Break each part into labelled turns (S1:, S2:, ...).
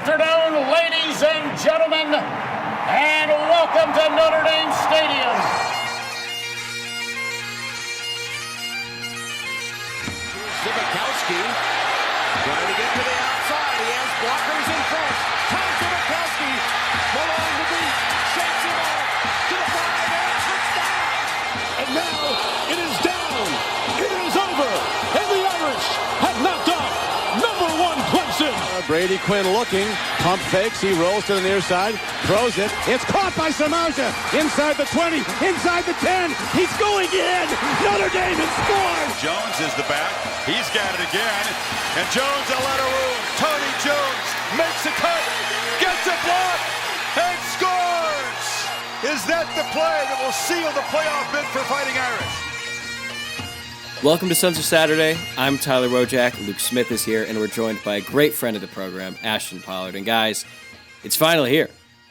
S1: afternoon, ladies and gentlemen, and welcome to Notre Dame Stadium.
S2: Zibikowski trying to get to the outside. He has blockers in front. Tom Zibikowski, along the beat, shakes him off to the 5 and touchdown. And now it is down. It is over. And the Irish have knocked off number 1 Clemson.
S3: Brady Quinn looking, pump fakes, he rolls to the near side, throws it, it's caught by Samaja, inside the 20, inside the 10, he's going in, Notre Dame has scored!
S4: Jones is the back, he's got it again, and Jones a lot of room, Tony Jones makes a cut, gets a block, and scores! Is that the play that will seal the playoff bid for Fighting Irish?
S5: Welcome to Sons of Saturday. I'm Tyler Wojak. Luke Smith is here, and we're joined by a great friend of the program, Ashton Pollard. And guys, it's finally here.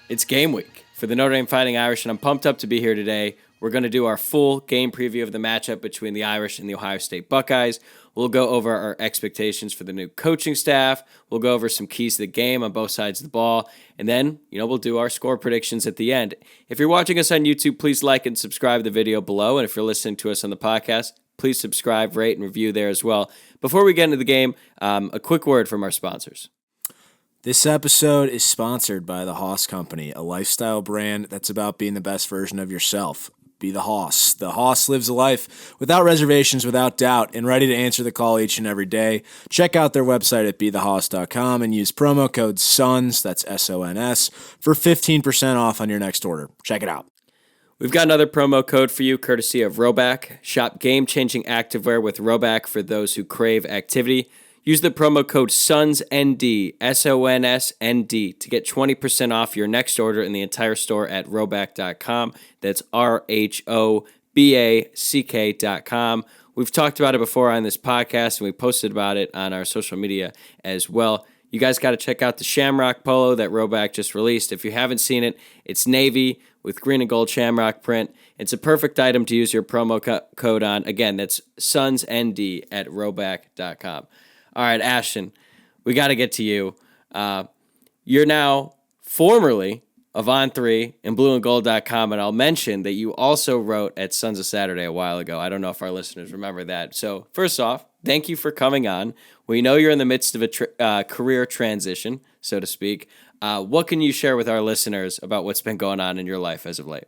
S5: It's game week for the Notre Dame Fighting Irish, and I'm pumped up to be here today. We're going to do our full game preview of the matchup between the Irish and the Ohio State Buckeyes. We'll go over our expectations for the new coaching staff. We'll go over some keys to the game on both sides of the ball. And then, we'll do our score predictions at the end. If you're watching us on YouTube, please like and subscribe to the video below. And if you're listening to us on the podcast, please subscribe, rate, and review there as well. Before we get into the game, a quick word from our sponsors.
S6: This episode is sponsored by the Hoss Company, a lifestyle brand that's about being the best version of yourself. Be the Hoss. The Hoss lives a life without reservations, without doubt, and ready to answer the call each and every day. Check out their website at bethehoss.com and use promo code SONS, that's S-O-N-S, for 15% off on your next order. Check it out.
S5: We've got another promo code for you, courtesy of Roback. Shop game-changing activewear with Roback for those who crave activity. Use the promo code SONSND, S-O-N-S-N-D, to get 20% off your next order in the entire store at roback.com. That's R-H-O-B-A-C-K.com. We've talked about it before on this podcast, and we posted about it on our social media as well. You guys got to check out the Shamrock Polo that Roback just released. If you haven't seen it, it's navy with green and gold shamrock print. It's a perfect item to use your promo code on. Again, that's SONSND at roback.com. All right, Ashton, we got to get to you. You're now formerly of On3 and blueandgold.com, and I'll mention that you also wrote at Sons of Saturday a while ago. I don't know if our listeners remember that. So first off, thank you for coming on. We know you're in the midst of a career transition, so to speak. What can you share with our listeners about what's been going on in your life as of late?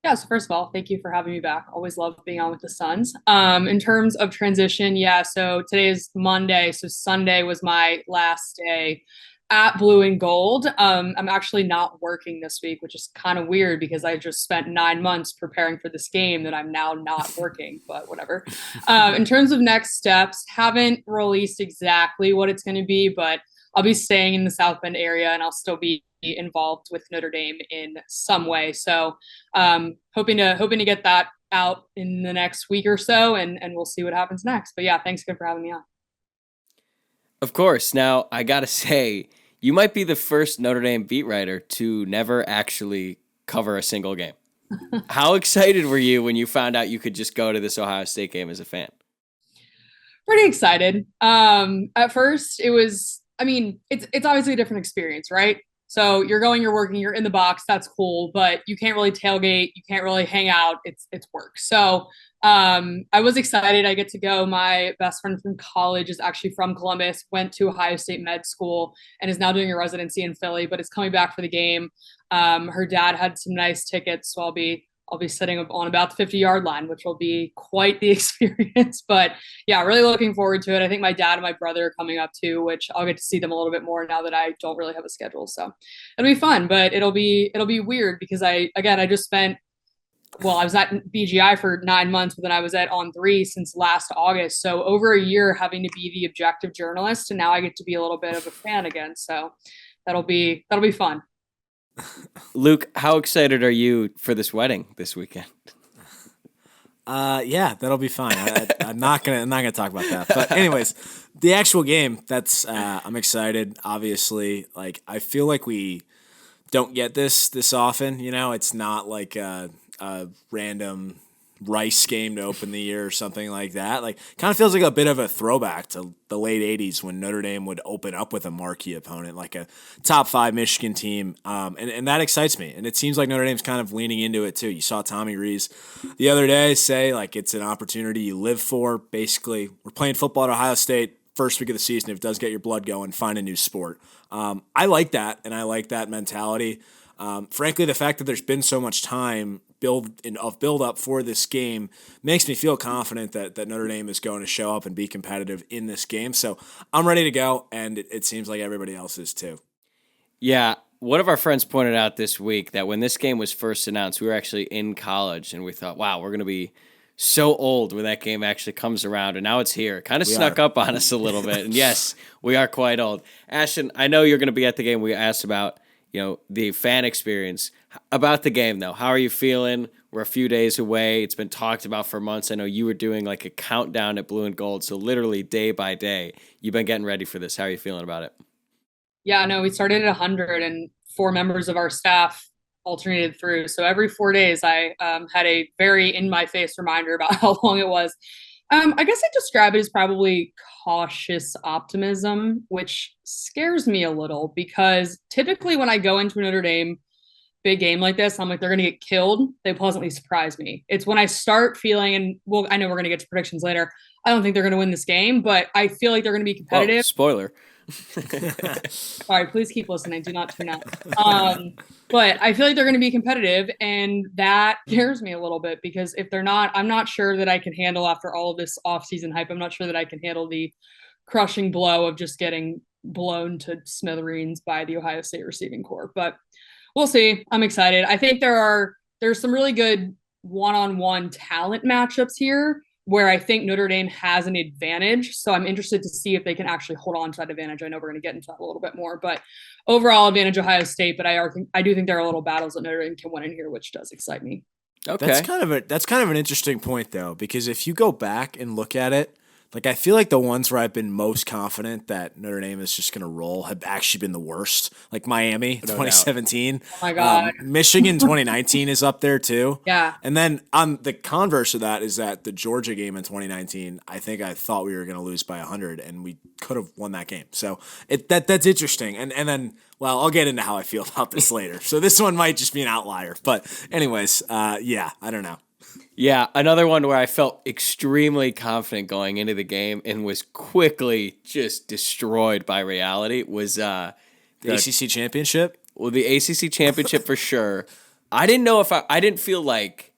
S7: Yeah, so first of all, thank you for having me back. Always love being on with the Suns. In terms of transition, so today is Monday, so Sunday was my last day at Blue and Gold. I'm actually not working this week, which is kind of weird because I just spent 9 months preparing for this game that I'm now not working, but whatever. In terms of next steps, haven't released exactly what it's going to be, but I'll be staying in the South Bend area and I'll still be involved with Notre Dame in some way. So hoping to get that out in the next week or so, and we'll see what happens next. But yeah, thanks again for having me on.
S5: Of course. Now, I got to say, you might be the first Notre Dame beat writer to never actually cover a single game. How excited were you when you found out you could just go to this Ohio State game as a fan?
S7: Pretty excited. At first, it was, it's obviously a different experience, right? So you're working, you're in the box, that's cool, but you can't really tailgate, you can't really hang out, it's work. So I was excited. I get to go. My best friend from college is actually from Columbus, went to Ohio State med school, and is now doing a residency in Philly, but is coming back for the game. Her dad had some nice tickets, so I'll be sitting on about the 50-yard line, which will be quite the experience. But yeah, really looking forward to it. I think my dad and my brother are coming up too, which I'll get to see them a little bit more now that I don't really have a schedule. So it'll be fun, but it'll be weird because I just spent, I was at BGI for 9 months, but then I was at On3 since last August. So over a year having to be the objective journalist, and now I get to be a little bit of a fan again. So that'll be fun.
S5: Luke, how excited are you for this wedding this weekend?
S6: Yeah, that'll be fine. I'm not gonna talk about that. But anyways, the actual game, I'm excited. Obviously, I feel like we don't get this often. It's not like a random Rice game to open the year or something like that. Like, kind of feels like a bit of a throwback to the late 80s when Notre Dame would open up with a marquee opponent, like a top 5 Michigan team. And that excites me. And it seems like Notre Dame's kind of leaning into it too. You saw Tommy Rees the other day say, like, it's an opportunity you live for. Basically, we're playing football at Ohio State first week of the season. If it does get your blood going, find a new sport. I like that, and I like that mentality. Frankly, the fact that there's been so much time build up for this game makes me feel confident that Notre Dame is going to show up and be competitive in this game. So I'm ready to go, and it seems like everybody else is too.
S5: Yeah, one of our friends pointed out this week that when this game was first announced, we were actually in college, and we thought, wow, we're going to be so old when that game actually comes around, and now it's here. It kind of snuck up on us a little bit, and yes, we are quite old. Ashton, I know you're going to be at the game. We asked about the fan experience. About the game, though, how are you feeling? We're a few days away. It's been talked about for months. I know you were doing like a countdown at Blue and Gold, so literally day by day, you've been getting ready for this. How are you feeling about it?
S7: Yeah, no, we started at 100 and 4 members of our staff alternated through. So every 4 days, I had a very in-my-face reminder about how long it was. I guess I describe it as probably cautious optimism, which scares me a little because typically when I go into a Notre Dame big game like this, I'm like, they're going to get killed. They pleasantly surprise me. It's when I start feeling, and well, I know we're going to get to predictions later. I don't think they're going to win this game, but I feel like they're going to be competitive.
S5: Oh, spoiler.
S7: Sorry, please keep listening. Do not tune out. But I feel like they're going to be competitive, and that scares me a little bit because if they're not, I'm not sure that I can handle after all of this offseason hype. I'm not sure that I can handle the crushing blow of just getting blown to smithereens by the Ohio State receiving corps. But we'll see. I'm excited. I think there's some really good one-on-one talent matchups here where I think Notre Dame has an advantage. So I'm interested to see if they can actually hold on to that advantage. I know we're going to get into that a little bit more, but overall advantage Ohio State. But I do think there are little battles that Notre Dame can win in here, which does excite me.
S5: Okay,
S6: that's kind of an interesting point though, because if you go back and look at it, like I feel like the ones where I've been most confident that Notre Dame is just going to roll have actually been the worst. Like Miami, 2017.
S7: Oh my God.
S6: Michigan 2019 is up there too.
S7: Yeah.
S6: And then on the converse of that is that the Georgia game in 2019, I thought we were going to lose by 100 and we could have won that game. So that's interesting. And then, well, I'll get into how I feel about this later. So this one might just be an outlier. But anyways, yeah, I don't know.
S5: Yeah, another one where I felt extremely confident going into the game and was quickly just destroyed by reality was
S6: the ACC championship.
S5: Well, the ACC championship for sure. I didn't know if I didn't feel like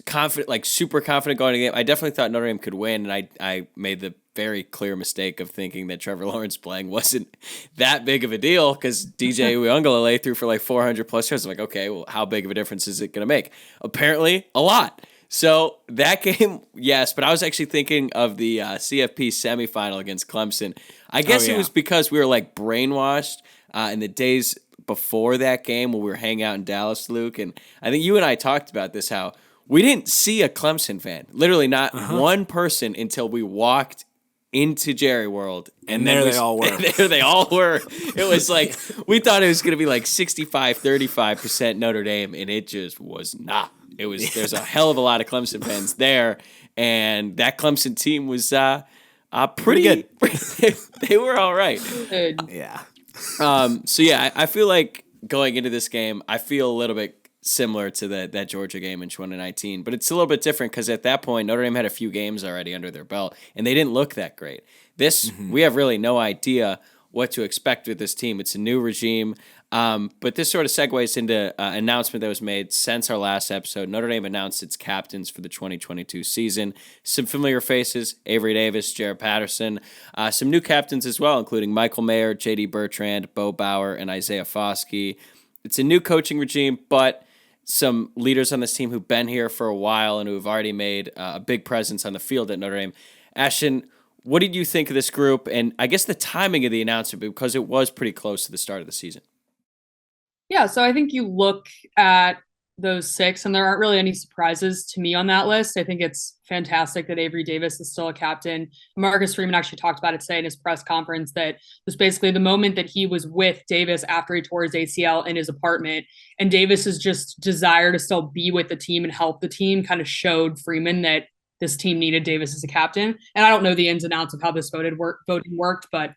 S5: confident, like super confident going into the game. I definitely thought Notre Dame could win, and I made the very clear mistake of thinking that Trevor Lawrence playing wasn't that big of a deal because DJ Uiagalelei threw for like 400 plus yards. I'm like, okay, well, how big of a difference is it going to make? Apparently, a lot. So that game, yes, but I was actually thinking of the CFP semifinal against Clemson. I guess it was because we were like brainwashed in the days before that game when we were hanging out in Dallas, Luke. And I think you and I talked about this, how we didn't see a Clemson fan, literally not one person until we walked into Jerry World.
S6: And there they all were.
S5: There they all were. It was like, we thought it was going to be like 65-35% Notre Dame, and it just was not. There's a hell of a lot of Clemson fans there, and that Clemson team was pretty good. They were all right.
S6: Yeah.
S5: So yeah, I feel like going into this game, I feel a little bit similar to that Georgia game in 2019, but it's a little bit different because at that point Notre Dame had a few games already under their belt, and they didn't look that great. We have really no idea what to expect with this team. It's a new regime. But this sort of segues into an announcement that was made since our last episode. Notre Dame announced its captains for the 2022 season. Some familiar faces, Avery Davis, Jared Patterson. Some new captains as well, including Michael Mayer, J.D. Bertrand, Bo Bauer, and Isaiah Foskey. It's a new coaching regime, but some leaders on this team who've been here for a while and who have already made a big presence on the field at Notre Dame. Ashton, what did you think of this group? And I guess the timing of the announcement, because it was pretty close to the start of the season.
S7: Yeah, so I think you look at those six, and there aren't really any surprises to me on that list. I think it's fantastic that Avery Davis is still a captain. Marcus Freeman actually talked about it today in his press conference that was basically the moment that he was with Davis after he tore his ACL in his apartment. And Davis's just desire to still be with the team and help the team kind of showed Freeman that this team needed Davis as a captain. And I don't know the ins and outs of how this voting worked, but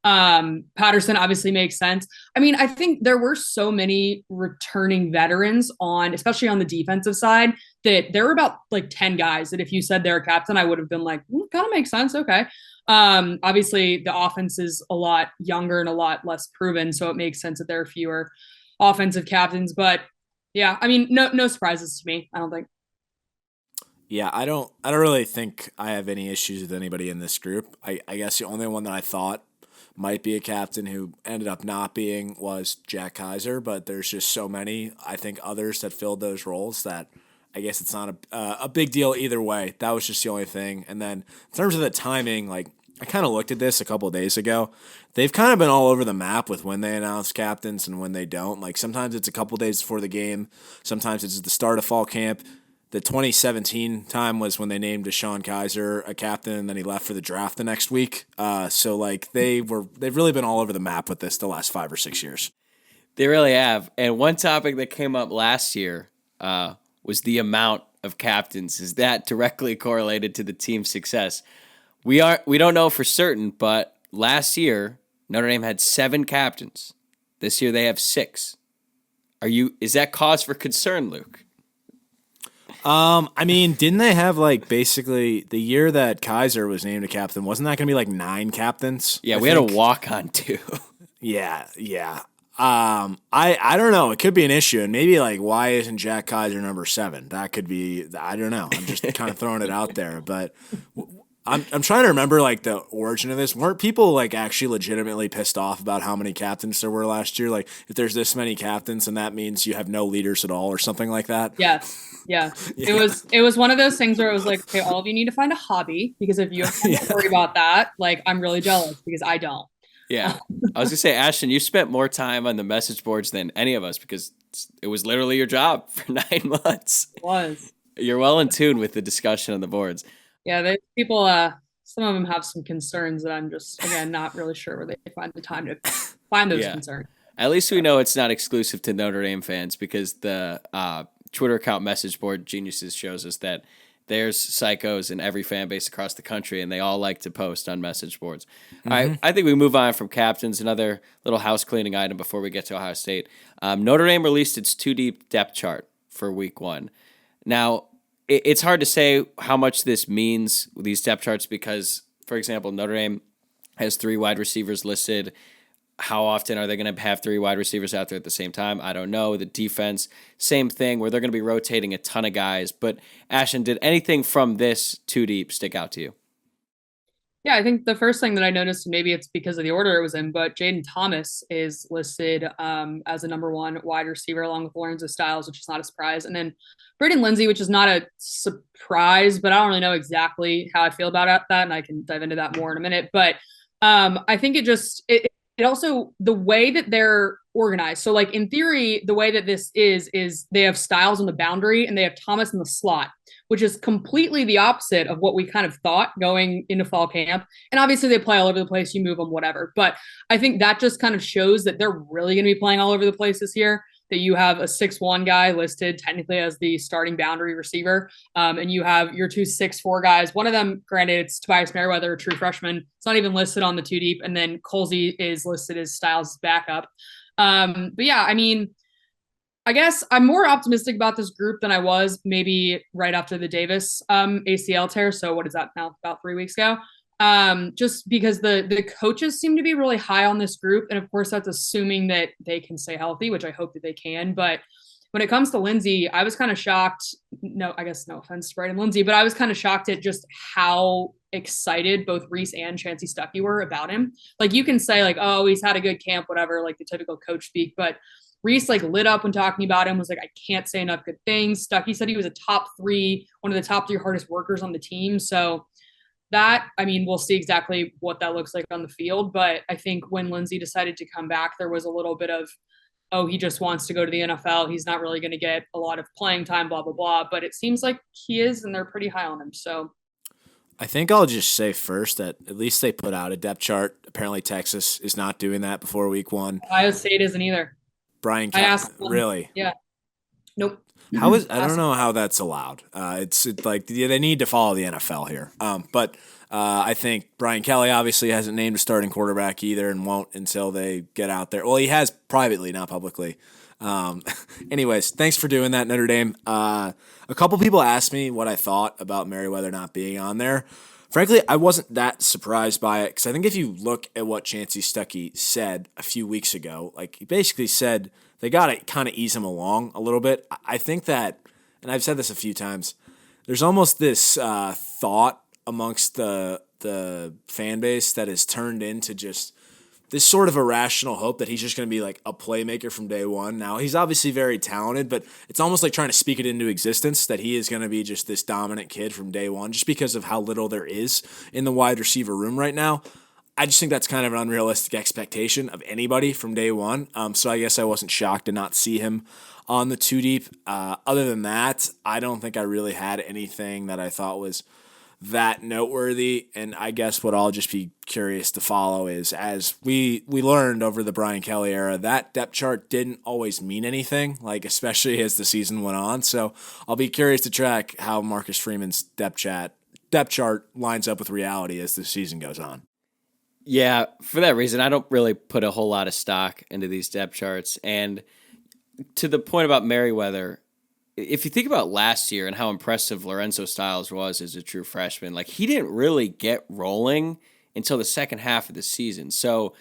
S7: Patterson obviously makes sense. I mean, I think there were so many returning veterans especially on the defensive side, that there were about like 10 guys that if you said they're a captain, I would have been like, kind of makes sense. Okay. Obviously the offense is a lot younger and a lot less proven, so it makes sense that there are fewer offensive captains. But yeah, I mean, no surprises to me, I don't think.
S6: Yeah, I don't really think I have any issues with anybody in this group. I guess the only one that I thought might be a captain who ended up not being was Jack Kaiser, but there's just so many, I think, others that filled those roles that I guess it's not a big deal either way. That was just the only thing. And then in terms of the timing, like I kind of looked at this a couple of days ago. They've kind of been all over the map with when they announce captains and when they don't. Like sometimes it's a couple of days before the game. Sometimes it's at the start of fall camp. The 2017 time was when they named Deshaun Kaiser a captain, and then he left for the draft the next week. So like they've really been all over the map with this the last 5 or 6 years.
S5: They really have. And one topic that came up last year was the amount of captains. Is that directly correlated to the team's success? We don't know for certain, but last year Notre Dame had 7 captains. This year they have 6. Is that cause for concern, Luke?
S6: I mean, didn't they have like basically the year that Kaiser was named a captain? Wasn't that going to be like 9 captains?
S5: Yeah, we had a walk-on too.
S6: Yeah. I don't know. It could be an issue, and maybe like why isn't Jack Kaiser number 7? That could be. I don't know. I'm just kind of throwing it out there, but I'm trying to remember like the origin of this. Weren't people like actually legitimately pissed off about how many captains there were last year? Like if there's this many captains, and that means you have no leaders at all, or something like that.
S7: Yes. Yeah. It was one of those things where it was like, okay, all of you need to find a hobby, because if you have to worry about that, like I'm really jealous because I don't.
S5: Yeah. I was gonna say, Ashton, you spent more time on the message boards than any of us because it was literally your job for 9 months.
S7: It was.
S5: You're well in tune with the discussion on the boards.
S7: Yeah, there's people, some of them have some concerns that I'm just, again, not really sure where they find the time to find those concerns.
S5: At least we know it's not exclusive to Notre Dame fans, because the Twitter account Message Board Geniuses shows us that there's psychos in every fan base across the country, and they all like to post on message boards. Mm-hmm. All right, I think we move on from captains. Another little house cleaning item before we get to Ohio State. Notre Dame released its 2-deep depth chart for week 1. Now, it's hard to say how much this means, these depth charts, because, for example, Notre Dame has 3 wide receivers listed. How often are they going to have 3 wide receivers out there at the same time? I don't know. The defense, same thing, where they're going to be rotating a ton of guys. But, Ashton, did anything from this 2-deep stick out to you?
S7: Yeah, I think the first thing that I noticed, and maybe it's because of the order it was in, but Jaden Thomas is listed as a number 1 wide receiver along with Lorenzo Styles, which is not a surprise. And then Braden Lindsey, which is not a surprise, but I don't really know exactly how I feel about that, and I can dive into that more in a minute. But I think it also, the way that they're organized. So like in theory, the way that this is they have Styles on the boundary and they have Thomas in the slot, which is completely the opposite of what we kind of thought going into fall camp. And obviously they play all over the place, you move them, whatever. But I think that just kind of shows that they're really going to be playing all over the place this year, that you have a 6'1" guy listed technically as the starting boundary receiver. And you have your 2 6'4" guys. One of them, granted, it's Tobias Merriweather, a true freshman. It's not even listed on the 2-deep. And then Colsey is listed as Styles' backup. But yeah, I mean, I guess I'm more optimistic about this group than I was maybe right after the Davis ACL tear. So what is that now? About 3 weeks ago. Just because the coaches seem to be really high on this group. And of course, that's assuming that they can stay healthy, which I hope that they can. But when it comes to Lindsey, I was kind of shocked. No, I guess no offense to Braden Lindsey, but I was kind of shocked at just how excited both Reese and Chancey Stuckey were about him. Like you can say like, oh, he's had a good camp, whatever, like the typical coach speak, but Reese like lit up when talking about him, was like, I can't say enough good things. Stuckey said he was one of the top 3 hardest workers on the team. So that, I mean, we'll see exactly what that looks like on the field. But I think when Lindsey decided to come back, there was a little bit of oh, he just wants to go to the NFL. He's not really going to get a lot of playing time, blah, blah, blah. But it seems like he is, and they're pretty high on him. So
S6: I think I'll just say first that at least they put out a depth chart. Apparently Texas is not doing that before week 1.
S7: Ohio State isn't either.
S6: Brian
S7: I asked them.
S6: Really?
S7: Yeah. Nope.
S6: How is I don't know how that's allowed. It's like they need to follow the NFL here. But I think Brian Kelly obviously hasn't named a starting quarterback either, and won't until they get out there. Well, he has privately, not publicly. Anyways, thanks for doing that, Notre Dame. A couple people asked me what I thought about Merriweather not being on there. Frankly, I wasn't that surprised by it, because I think if you look at what Chancey Stuckey said a few weeks ago, like he basically said they got to kind of ease him along a little bit. I think that, and I've said this a few times, there's almost this thought amongst the fan base that has turned into just this sort of irrational hope that he's just going to be like a playmaker from day one. Now, he's obviously very talented, but it's almost like trying to speak it into existence that he is going to be just this dominant kid from day one, just because of how little there is in the wide receiver room right now. I just think that's kind of an unrealistic expectation of anybody from day one. So I guess I wasn't shocked to not see him on the 2 deep. Other than that, I don't think I really had anything that I thought was that noteworthy. And I guess what I'll just be curious to follow is, as we learned over the Brian Kelly era, that depth chart didn't always mean anything, like especially as the season went on. So I'll be curious to track how Marcus Freeman's depth chart lines up with reality as the season goes on.
S5: Yeah, for that reason, I don't really put a whole lot of stock into these depth charts. And to the point about Merriweather, if you think about last year and how impressive Lorenzo Styles was as a true freshman, like he didn't really get rolling until the second half of the season. So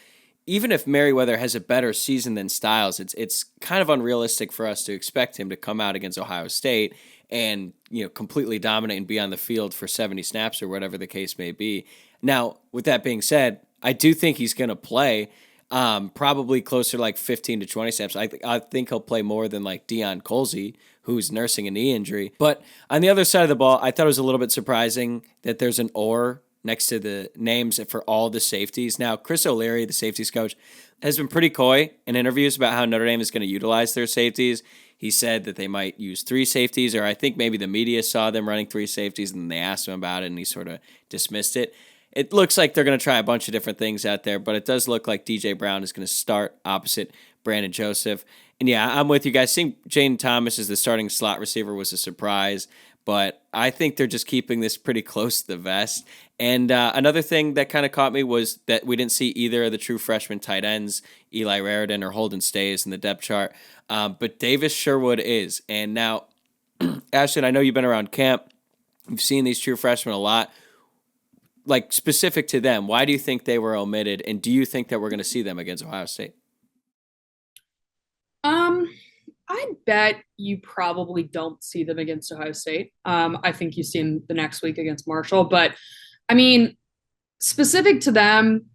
S5: even if Merriweather has a better season than Styles, it's kind of unrealistic for us to expect him to come out against Ohio State and, you know, completely dominate and be on the field for 70 snaps or whatever the case may be. Now, with that being said, I do think he's going to play probably closer to like 15 to 20 snaps. I think he'll play more than like Deion Colsey, who's nursing a knee injury. But on the other side of the ball, I thought it was a little bit surprising that there's an or next to the names for all the safeties. Now, Chris O'Leary, the safeties coach, has been pretty coy in interviews about how Notre Dame is going to utilize their safeties. He said that they might use 3 safeties, or I think maybe the media saw them running 3 safeties and they asked him about it and he sort of dismissed it. It looks like they're going to try a bunch of different things out there, but it does look like DJ Brown is going to start opposite Brandon Joseph. And yeah, I'm with you guys. Seeing Jaden Thomas as the starting slot receiver was a surprise, but I think they're just keeping this pretty close to the vest. And another thing that kind of caught me was that we didn't see either of the true freshman tight ends, Eli Raridan or Holden Stays, in the depth chart, but Davis Sherwood is. And now, Ashton, I know you've been around camp. You've seen these true freshmen a lot. Like, specific to them, why do you think they were omitted, and do you think that we're going to see them against Ohio State?
S7: I bet you probably don't see them against Ohio State. I think you see them the next week against Marshall. But, I mean, specific to them,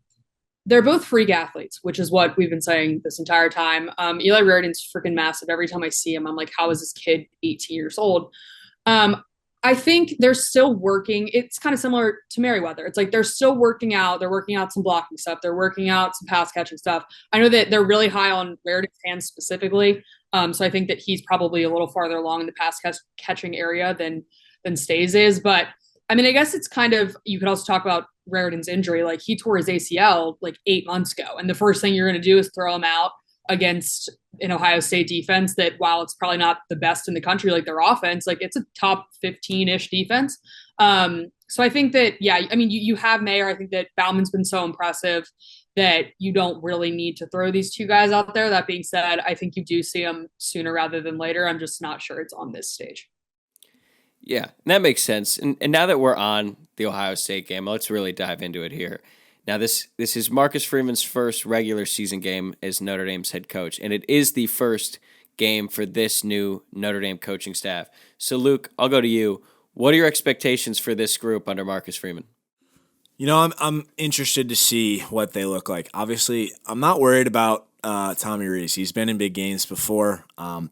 S7: they're both freak athletes, which is what we've been saying this entire time. Eli Raridan's freaking massive. Every time I see him, I'm like, how is this kid 18 years old? I think they're still working. It's kind of similar to Merriweather. It's like they're still working out. They're working out some blocking stuff. They're working out some pass catching stuff. I know that they're really high on Raridan's hands specifically. So I think that he's probably a little farther along in the pass catching area than Stays is. But I mean, I guess it's kind of, you could also talk about Raridan's injury. Like, he tore his ACL like 8 months ago. And the first thing you're going to do is throw him out against an Ohio State defense that, while it's probably not the best in the country, like their offense, like it's a top 15-ish defense. So I think that, yeah, I mean, you have Mayer. I think that Bauman's been so impressive that you don't really need to throw these 2 guys out there. That being said, I think you do see them sooner rather than later. I'm just not sure it's on this stage.
S5: Yeah, that makes sense. And now that we're on the Ohio State game, let's really dive into it here. Now, this is Marcus Freeman's first regular season game as Notre Dame's head coach, and it is the first game for this new Notre Dame coaching staff. So, Luke, I'll go to you. What are your expectations for this group under Marcus Freeman?
S6: You know, I'm interested to see what they look like. Obviously, I'm not worried about Tommy Rees. He's been in big games before.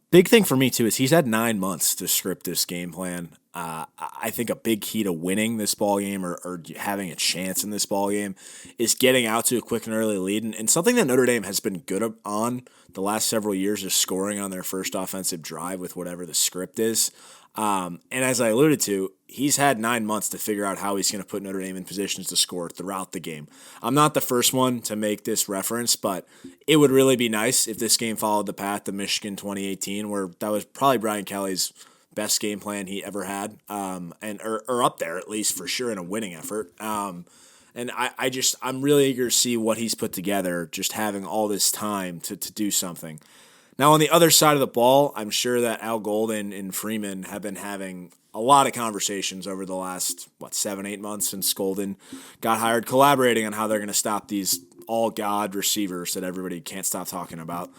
S6: Big thing for me, too, is he's had 9 months to script this game plan. I think a big key to winning this ball game or having a chance in this ball game is getting out to a quick and early lead. And something that Notre Dame has been good on the last several years is scoring on their first offensive drive with whatever the script is. And as I alluded to, he's had 9 months to figure out how he's going to put Notre Dame in positions to score throughout the game. I'm not the first one to make this reference, but it would really be nice if this game followed the path of Michigan 2018, where that was probably Brian Kelly's best game plan he ever had, or up there at least for sure in a winning effort. And I'm really eager to see what he's put together, just having all this time to do something. Now, on the other side of the ball, I'm sure that Al Golden and Freeman have been having a lot of conversations over the last, 7-8 months since Golden got hired, collaborating on how they're going to stop these all-God receivers that everybody can't stop talking about.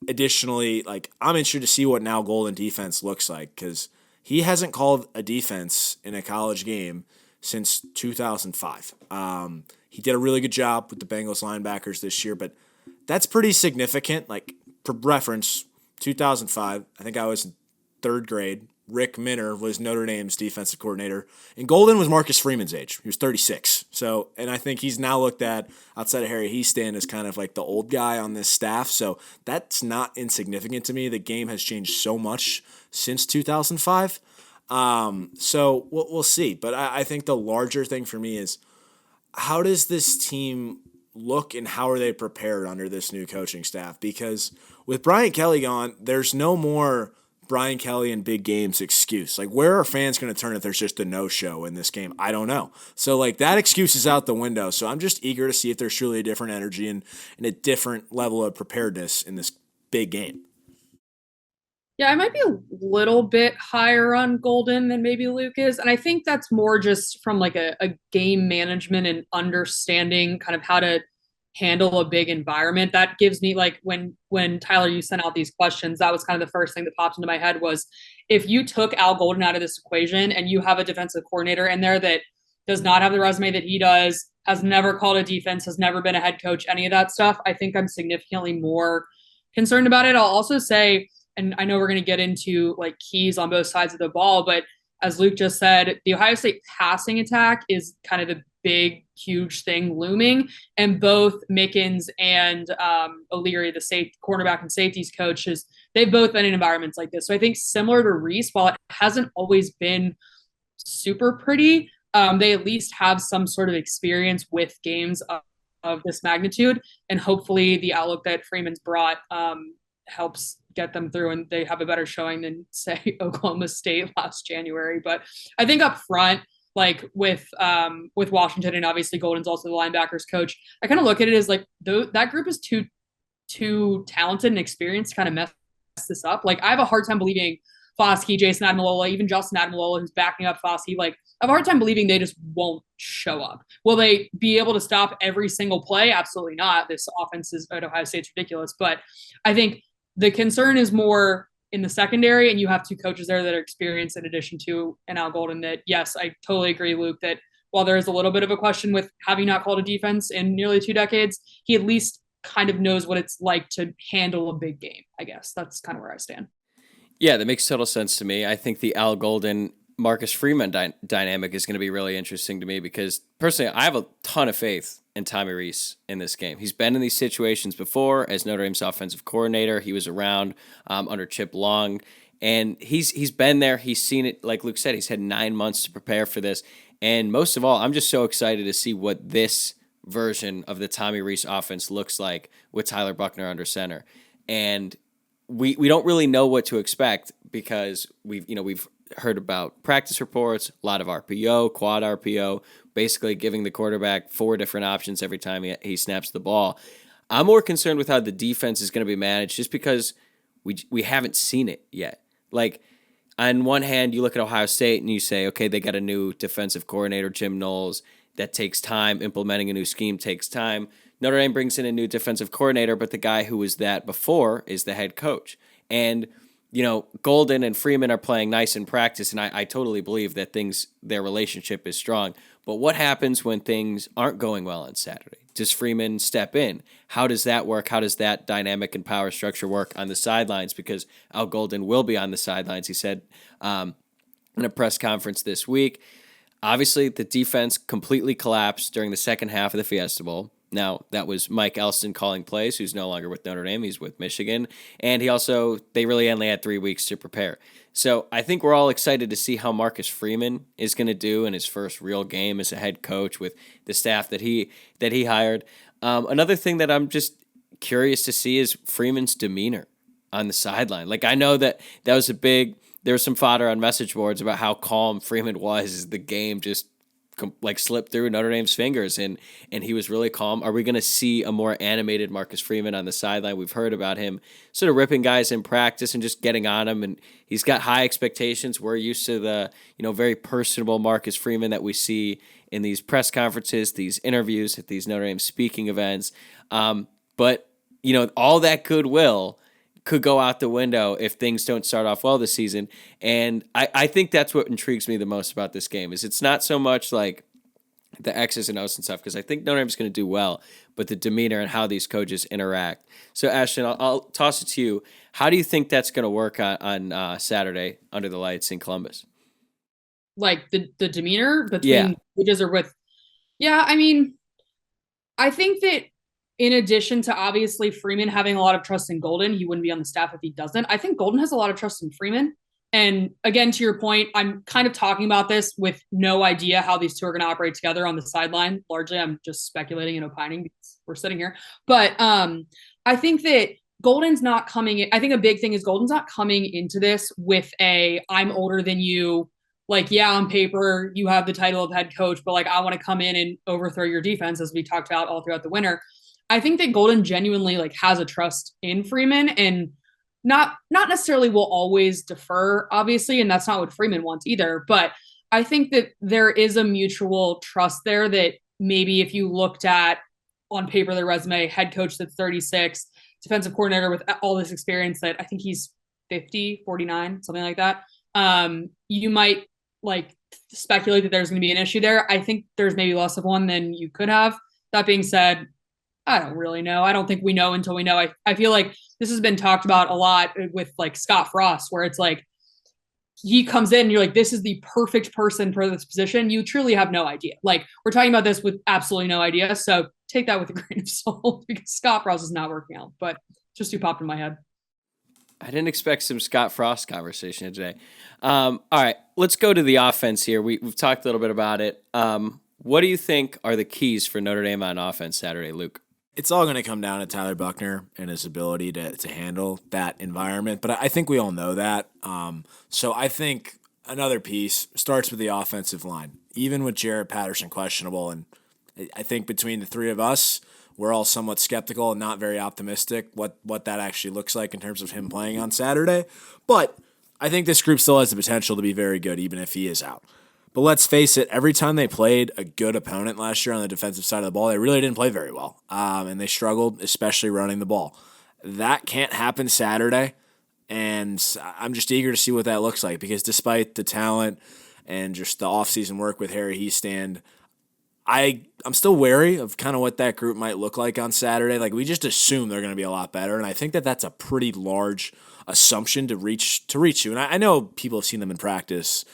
S6: Additionally, I'm interested to see what Al Golden defense looks like, because he hasn't called a defense in a college game since 2005. He did a really good job with the Bengals linebackers this year, but that's pretty significant. For reference, 2005, I think I was in third grade. Rick Minner was Notre Dame's defensive coordinator, and Golden was Marcus Freeman's age. He was 36. And I think he's now looked at, outside of Harry Heaston, as kind of like the old guy on this staff. So that's not insignificant to me. The game has changed so much since 2005. So we'll see. But I think the larger thing for me is, how does this team look and how are they prepared under this new coaching staff? Because with Brian Kelly gone, there's no more Brian Kelly in big games excuse. Where are fans going to turn if there's just a no-show in this game? I don't know. So, that excuse is out the window. So I'm just eager to see if there's truly a different energy and a different level of preparedness in this big game.
S7: Yeah, I might be a little bit higher on Golden than maybe Luke is. And I think that's more just from a game management and understanding kind of how to handle a big environment. That gives me when Tyler, you sent out these questions, that was kind of the first thing that popped into my head was, if you took Al Golden out of this equation and you have a defensive coordinator in there that does not have the resume that he does, has never called a defense, has never been a head coach, any of that stuff, I think I'm significantly more concerned about it. I'll also say, and I know we're going to get into keys on both sides of the ball, but as Luke just said, the Ohio State passing attack is kind of the big, huge thing looming. And both Mickens and O'Leary, the cornerback and safeties coaches, they've both been in environments like this. So I think similar to Reese, while it hasn't always been super pretty, they at least have some sort of experience with games of this magnitude. And hopefully the outlook that Freeman's brought helps get them through and they have a better showing than, say, Oklahoma State last January. But I think up front, with Washington, and obviously Golden's also the linebackers coach, I kind of look at it as that group is too talented and experienced to kind of mess this up. I have a hard time believing Foskey, Jason Admilola, even Justin Admilola, who's backing up Foskey, I have a hard time believing they just won't show up. Will they be able to stop every single play? Absolutely not. This offense at Ohio State's ridiculous. But I think the concern is more in the secondary, and you have two coaches there that are experienced in addition to an Al Golden that, yes, I totally agree, Luke, that while there is a little bit of a question with having not called a defense in nearly 2 decades, he at least kind of knows what it's like to handle a big game, I guess. That's kind of where I stand.
S5: Yeah, that makes total sense to me. I think the Al Golden Marcus Freeman dynamic is going to be really interesting to me because personally, I have a ton of faith in Tommy Rees in this game. He's been in these situations before as Notre Dame's offensive coordinator. He was around under Chip Long, and he's been there. He's seen it. Like Luke said, he's had 9 months to prepare for this. And most of all, I'm just so excited to see what this version of the Tommy Rees offense looks like with Tyler Buchner under center. And we don't really know what to expect because we've heard about practice reports, a lot of RPO, quad RPO, basically giving the quarterback 4 different options every time he snaps the ball. I'm more concerned with how the defense is going to be managed just because we haven't seen it yet. On one hand, you look at Ohio State and you say, okay, they got a new defensive coordinator, Jim Knowles. That takes time. Implementing a new scheme takes time. Notre Dame brings in a new defensive coordinator, but the guy who was that before is the head coach. And Golden and Freeman are playing nice in practice, and I totally believe that their relationship is strong. But what happens when things aren't going well on Saturday? does Freeman step in? How does that work? How does that dynamic and power structure work on the sidelines? Because Al Golden will be on the sidelines, he said in a press conference this week. Obviously, the defense completely collapsed during the second half of the Fiesta Bowl. Now, that was Mike Elston calling plays, who's no longer with Notre Dame. He's with Michigan. And they really only had 3 weeks to prepare. So I think we're all excited to see how Marcus Freeman is going to do in his first real game as a head coach with the staff that he hired. Another thing that I'm just curious to see is Freeman's demeanor on the sideline. Like, I know that was there was some fodder on message boards about how calm Freeman was as the game just slipped through Notre Dame's fingers, and he was really calm. Are we going to see a more animated Marcus Freeman on the sideline? We've heard about him sort of ripping guys in practice and just getting on them, and he's got high expectations. We're used to the very personable Marcus Freeman that we see in these press conferences, these interviews at these Notre Dame speaking events. But all that goodwill could go out the window if things don't start off well this season. And I think that's what intrigues me the most about this game is it's not so much like the X's and O's and stuff, because I think Notre Dame's going to do well, but the demeanor and how these coaches interact. So, Ashton, I'll toss it to you. How do you think that's going to work on Saturday under the lights in Columbus?
S7: Like the demeanor between coaches or with – yeah, I mean, I think that in addition to obviously Freeman having a lot of trust in Golden, he wouldn't be on the staff if he doesn't. I think Golden has a lot of trust in Freeman. And again, to your point, I'm kind of talking about this with no idea how these two are going to operate together on the sideline. Largely, I'm just speculating and opining because we're sitting here. But I think that Golden's not coming in. I think a big thing is Golden's not coming into this with I'm older than you. Like, yeah, on paper, you have the title of head coach, but I want to come in and overthrow your defense, as we talked about all throughout the winter. I think that Golden genuinely has a trust in Freeman and not necessarily will always defer, obviously, and that's not what Freeman wants either. But I think that there is a mutual trust there that maybe if you looked at on paper their resume, head coach that's 36, defensive coordinator with all this experience that I think he's 50, 49, something like that. You might speculate that there's going to be an issue there. I think there's maybe less of one than you could have. That being said, I don't really know. I don't think we know until we know. I feel like this has been talked about a lot with Scott Frost, where it's he comes in and you're this is the perfect person for this position. You truly have no idea. We're talking about this with absolutely no idea. So take that with a grain of salt because Scott Frost is not working out, but just who popped in my head.
S5: I didn't expect some Scott Frost conversation today. All right, let's go to the offense here. We've talked a little bit about it. What do you think are the keys for Notre Dame on offense Saturday, Luke?
S6: It's all going to come down to Tyler Buchner and his ability to handle that environment. But I think we all know that. So I think another piece starts with the offensive line. Even with Jarrett Patterson questionable, and I think between the three of us, we're all somewhat skeptical and not very optimistic what that actually looks like in terms of him playing on Saturday. But I think this group still has the potential to be very good even if he is out. But let's face it, every time they played a good opponent last year on the defensive side of the ball, they really didn't play very well. And they struggled, especially running the ball. That can't happen Saturday. And I'm just eager to see what that looks like because despite the talent and just the offseason work with Harry Hiestand, I'm still wary of kind of what that group might look like on Saturday. We just assume they're going to be a lot better. And I think that that's a pretty large assumption to reach you. And I know people have seen them in practice.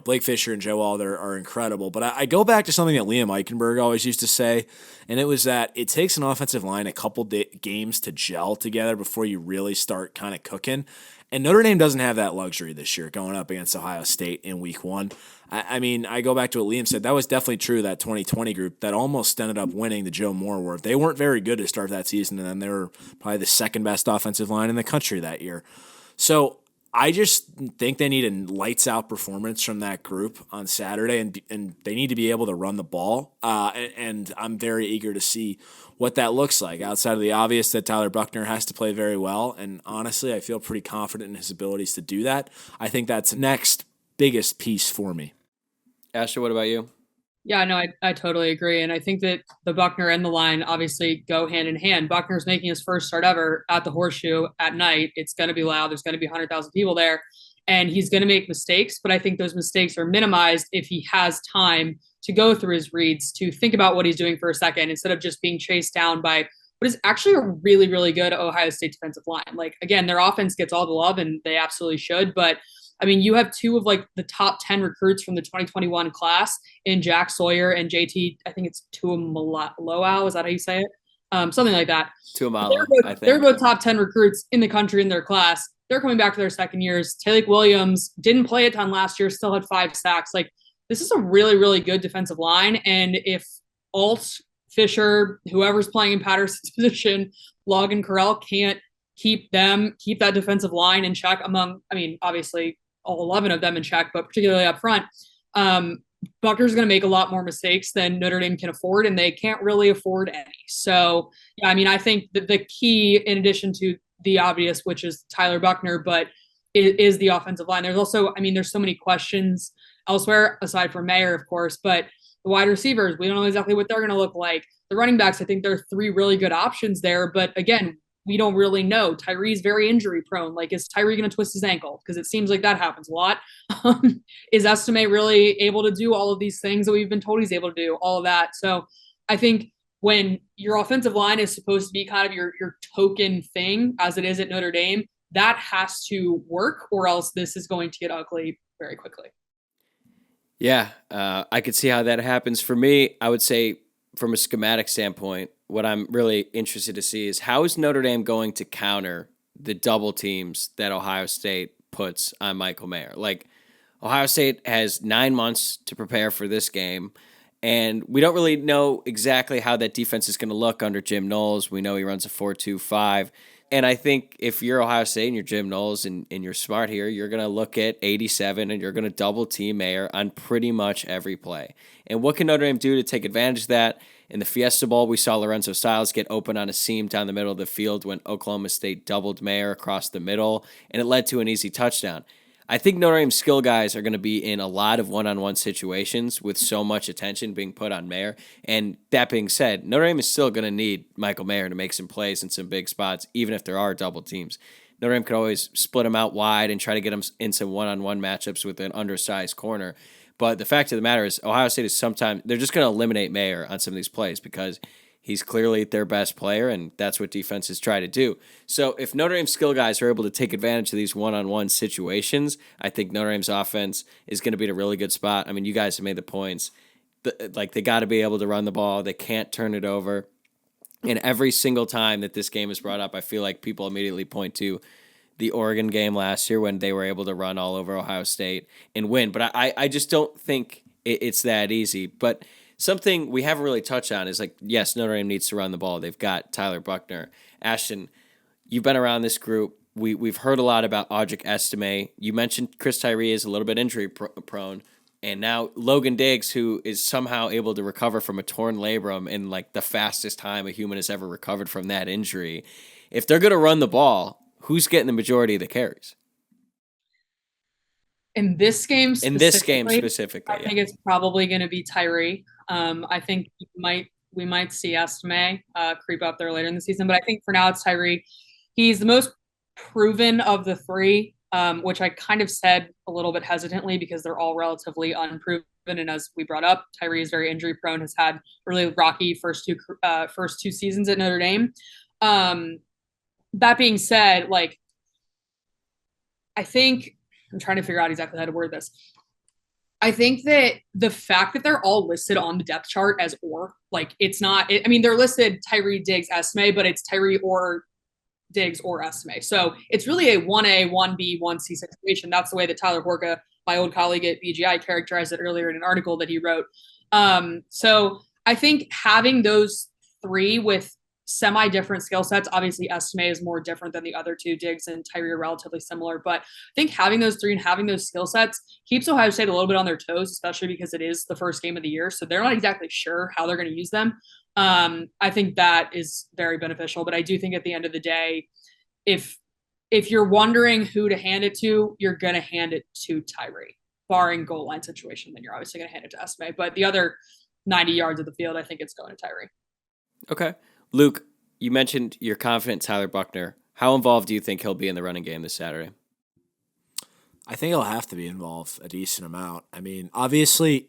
S6: Blake Fisher and Joe Alder are incredible. But I go back to something that Liam Eichenberg always used to say, and it was that it takes an offensive line a couple games to gel together before you really start kind of cooking. And Notre Dame doesn't have that luxury this year going up against Ohio State in week one. I go back to what Liam said. That was definitely true, that 2020 group that almost ended up winning the Joe Moore Award. They weren't very good to start that season, and then they were probably the second best offensive line in the country that year. So I just think they need a lights-out performance from that group on Saturday, and they need to be able to run the ball. And I'm very eager to see what that looks like outside of the obvious that Tyler Buchner has to play very well. And honestly, I feel pretty confident in his abilities to do that. I think that's the next biggest piece for me.
S5: Asher, what about you?
S7: Yeah, no, I totally agree. And I think that the Buchner and the line obviously go hand in hand. Buchner's making his first start ever at the Horseshoe at night. It's going to be loud. There's going to be 100,000 people there. And he's going to make mistakes. But I think those mistakes are minimized if he has time to go through his reads, to think about what he's doing for a second instead of just being chased down by what is actually a really, really good Ohio State defensive line. Like, again, their offense gets all the love, and they absolutely should. But, I mean, you have two of, like, the top 10 recruits from the 2021 class in Jack Sawyer and JT, I think it's Tuamaloau. Is that how you say it? Something like that.
S5: Tuamaloau,
S7: they're both top 10 recruits in the country in their class. They're coming back to their second years. Taylor Williams didn't play a ton last year, still had 5 sacks. Like, this is a really, really good defensive line. And if Alt, Fisher, whoever's playing in Patterson's position, Logan Carell can't keep that defensive line in check among, I mean, obviously all 11 of them in check, but particularly up front, Buckner's going to make a lot more mistakes than Notre Dame can afford, and they can't really afford any. So, yeah, I mean, I think that the key, in addition to the obvious, which is Tyler Buckner, but it is the offensive line. There's also, I mean, there's so many questions elsewhere aside from Mayer, of course, but the wide receivers, we don't know exactly what they're going to look like. The running backs, I think there are 3 really good options there, but again, we don't really know. Tyree's very injury prone. Like, is Tyree going to twist his ankle? Because it seems like that happens a lot. Is Estime really able to do all of these things that we've been told he's able to do? All of that. So I think when your offensive line is supposed to be kind of your token thing, as it is at Notre Dame, that has to work, or else this is going to get ugly very quickly.
S5: Yeah, I could see how that happens. For me, I would say from a schematic standpoint, what I'm really interested to see is how is Notre Dame going to counter the double teams that Ohio State puts on Michael Mayer? Like, Ohio State has 9 months to prepare for this game, and we don't really know exactly how that defense is going to look under Jim Knowles. We know he runs a 4-2-5. And I think if you're Ohio State and you're Jim Knowles and you're smart here, you're going to look at 87 and you're going to double team Mayer on pretty much every play. And what can Notre Dame do to take advantage of that? In the Fiesta Bowl, we saw Lorenzo Styles get open on a seam down the middle of the field when Oklahoma State doubled Mayer across the middle, and it led to an easy touchdown. I think Notre Dame's skill guys are going to be in a lot of one-on-one situations with so much attention being put on Mayer. And that being said, Notre Dame is still going to need Michael Mayer to make some plays in some big spots, even if there are double teams. Notre Dame could always split him out wide and try to get him in some one-on-one matchups with an undersized corner. But the fact of the matter is Ohio State is sometimes – they're just going to eliminate Mayer on some of these plays because he's clearly their best player, and that's what defenses try to do. So if Notre Dame's skill guys are able to take advantage of these one-on-one situations, I think Notre Dame's offense is going to be in a really good spot. I mean, you guys have made the points. Like, they got to be able to run the ball. They can't turn it over. And every single time that this game is brought up, I feel like people immediately point to the Oregon game last year when they were able to run all over Ohio State and win. But I just don't think it's that easy. But something we haven't really touched on is, like, yes, Notre Dame needs to run the ball. They've got Tyler Buckner. Ashton, you've been around this group. We've heard a lot about Audric Estime. You mentioned Chris Tyree is a little bit injury prone. And now Logan Diggs, who is somehow able to recover from a torn labrum in, like, the fastest time a human has ever recovered from that injury. If they're going to run the ball, who's getting the majority of the carries?
S7: In this game specifically, I think it's probably going to be Tyree. I think we might see Estime creep up there later in the season, but I think for now it's Tyree. He's the most proven of the 3, which I kind of said a little bit hesitantly because they're all relatively unproven. And as we brought up, Tyree is very injury prone, has had really rocky first two seasons at Notre Dame. That being said, like, I think I'm trying to figure out exactly how to word this. I think that the fact that they're all listed on the depth chart as or, like, it's not, I mean, they're listed Tyree, Diggs, Estime, but it's Tyree or Diggs or Estime. So it's really a 1A, 1B, 1C situation. That's the way that Tyler Horka, my old colleague at BGI, characterized it earlier in an article that he wrote. So I think having those 3 with semi-different skill sets, obviously Estime is more different than the other 2. Diggs and Tyree are relatively similar, but I think having those 3 and having those skill sets keeps Ohio State a little bit on their toes, especially because it is the first game of the year, so they're not exactly sure how they're going to use them. I think that is very beneficial, but I do think at the end of the day, if you're wondering who to hand it to, you're going to hand it to Tyree. Barring goal line situation, then you're obviously going to hand it to Estime, but the other 90 yards of the field, I think it's going to Tyree.
S5: Okay. Luke, you mentioned you're confident Tyler Buckner. How involved do you think he'll be in the running game this Saturday?
S6: I think he'll have to be involved a decent amount. I mean, obviously,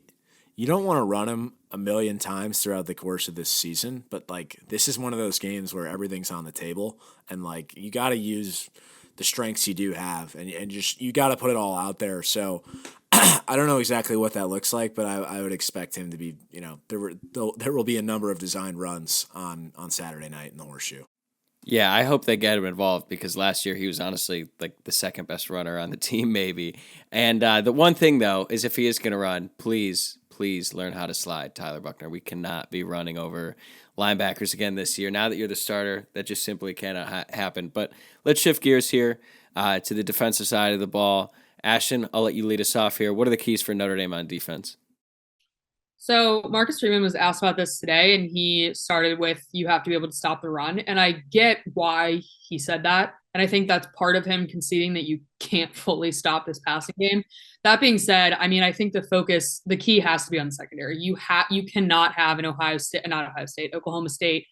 S6: you don't want to run him a million times throughout the course of this season, but like this is one of those games where everything's on the table, and like you got to use the strengths you do have, and just you got to put it all out there. So I don't know exactly what that looks like, but I would expect him to be, there will be a number of design runs on Saturday night in the Horseshoe.
S5: Yeah, I hope they get him involved because last year he was honestly like the second best runner on the team, maybe. And the one thing, though, is if he is going to run, please learn how to slide, Tyler Buckner. We cannot be running over linebackers again this year. Now that you're the starter, that just simply cannot happen. But let's shift gears here to the defensive side of the ball. Ashton, I'll let you lead us off here. What are the keys for Notre Dame on defense?
S7: So Marcus Freeman was asked about this today, and he started with, you have to be able to stop the run. And I get why he said that. And I think that's part of him conceding that you can't fully stop this passing game. That being said, I mean, I think the key has to be on the secondary. You cannot have an Oklahoma State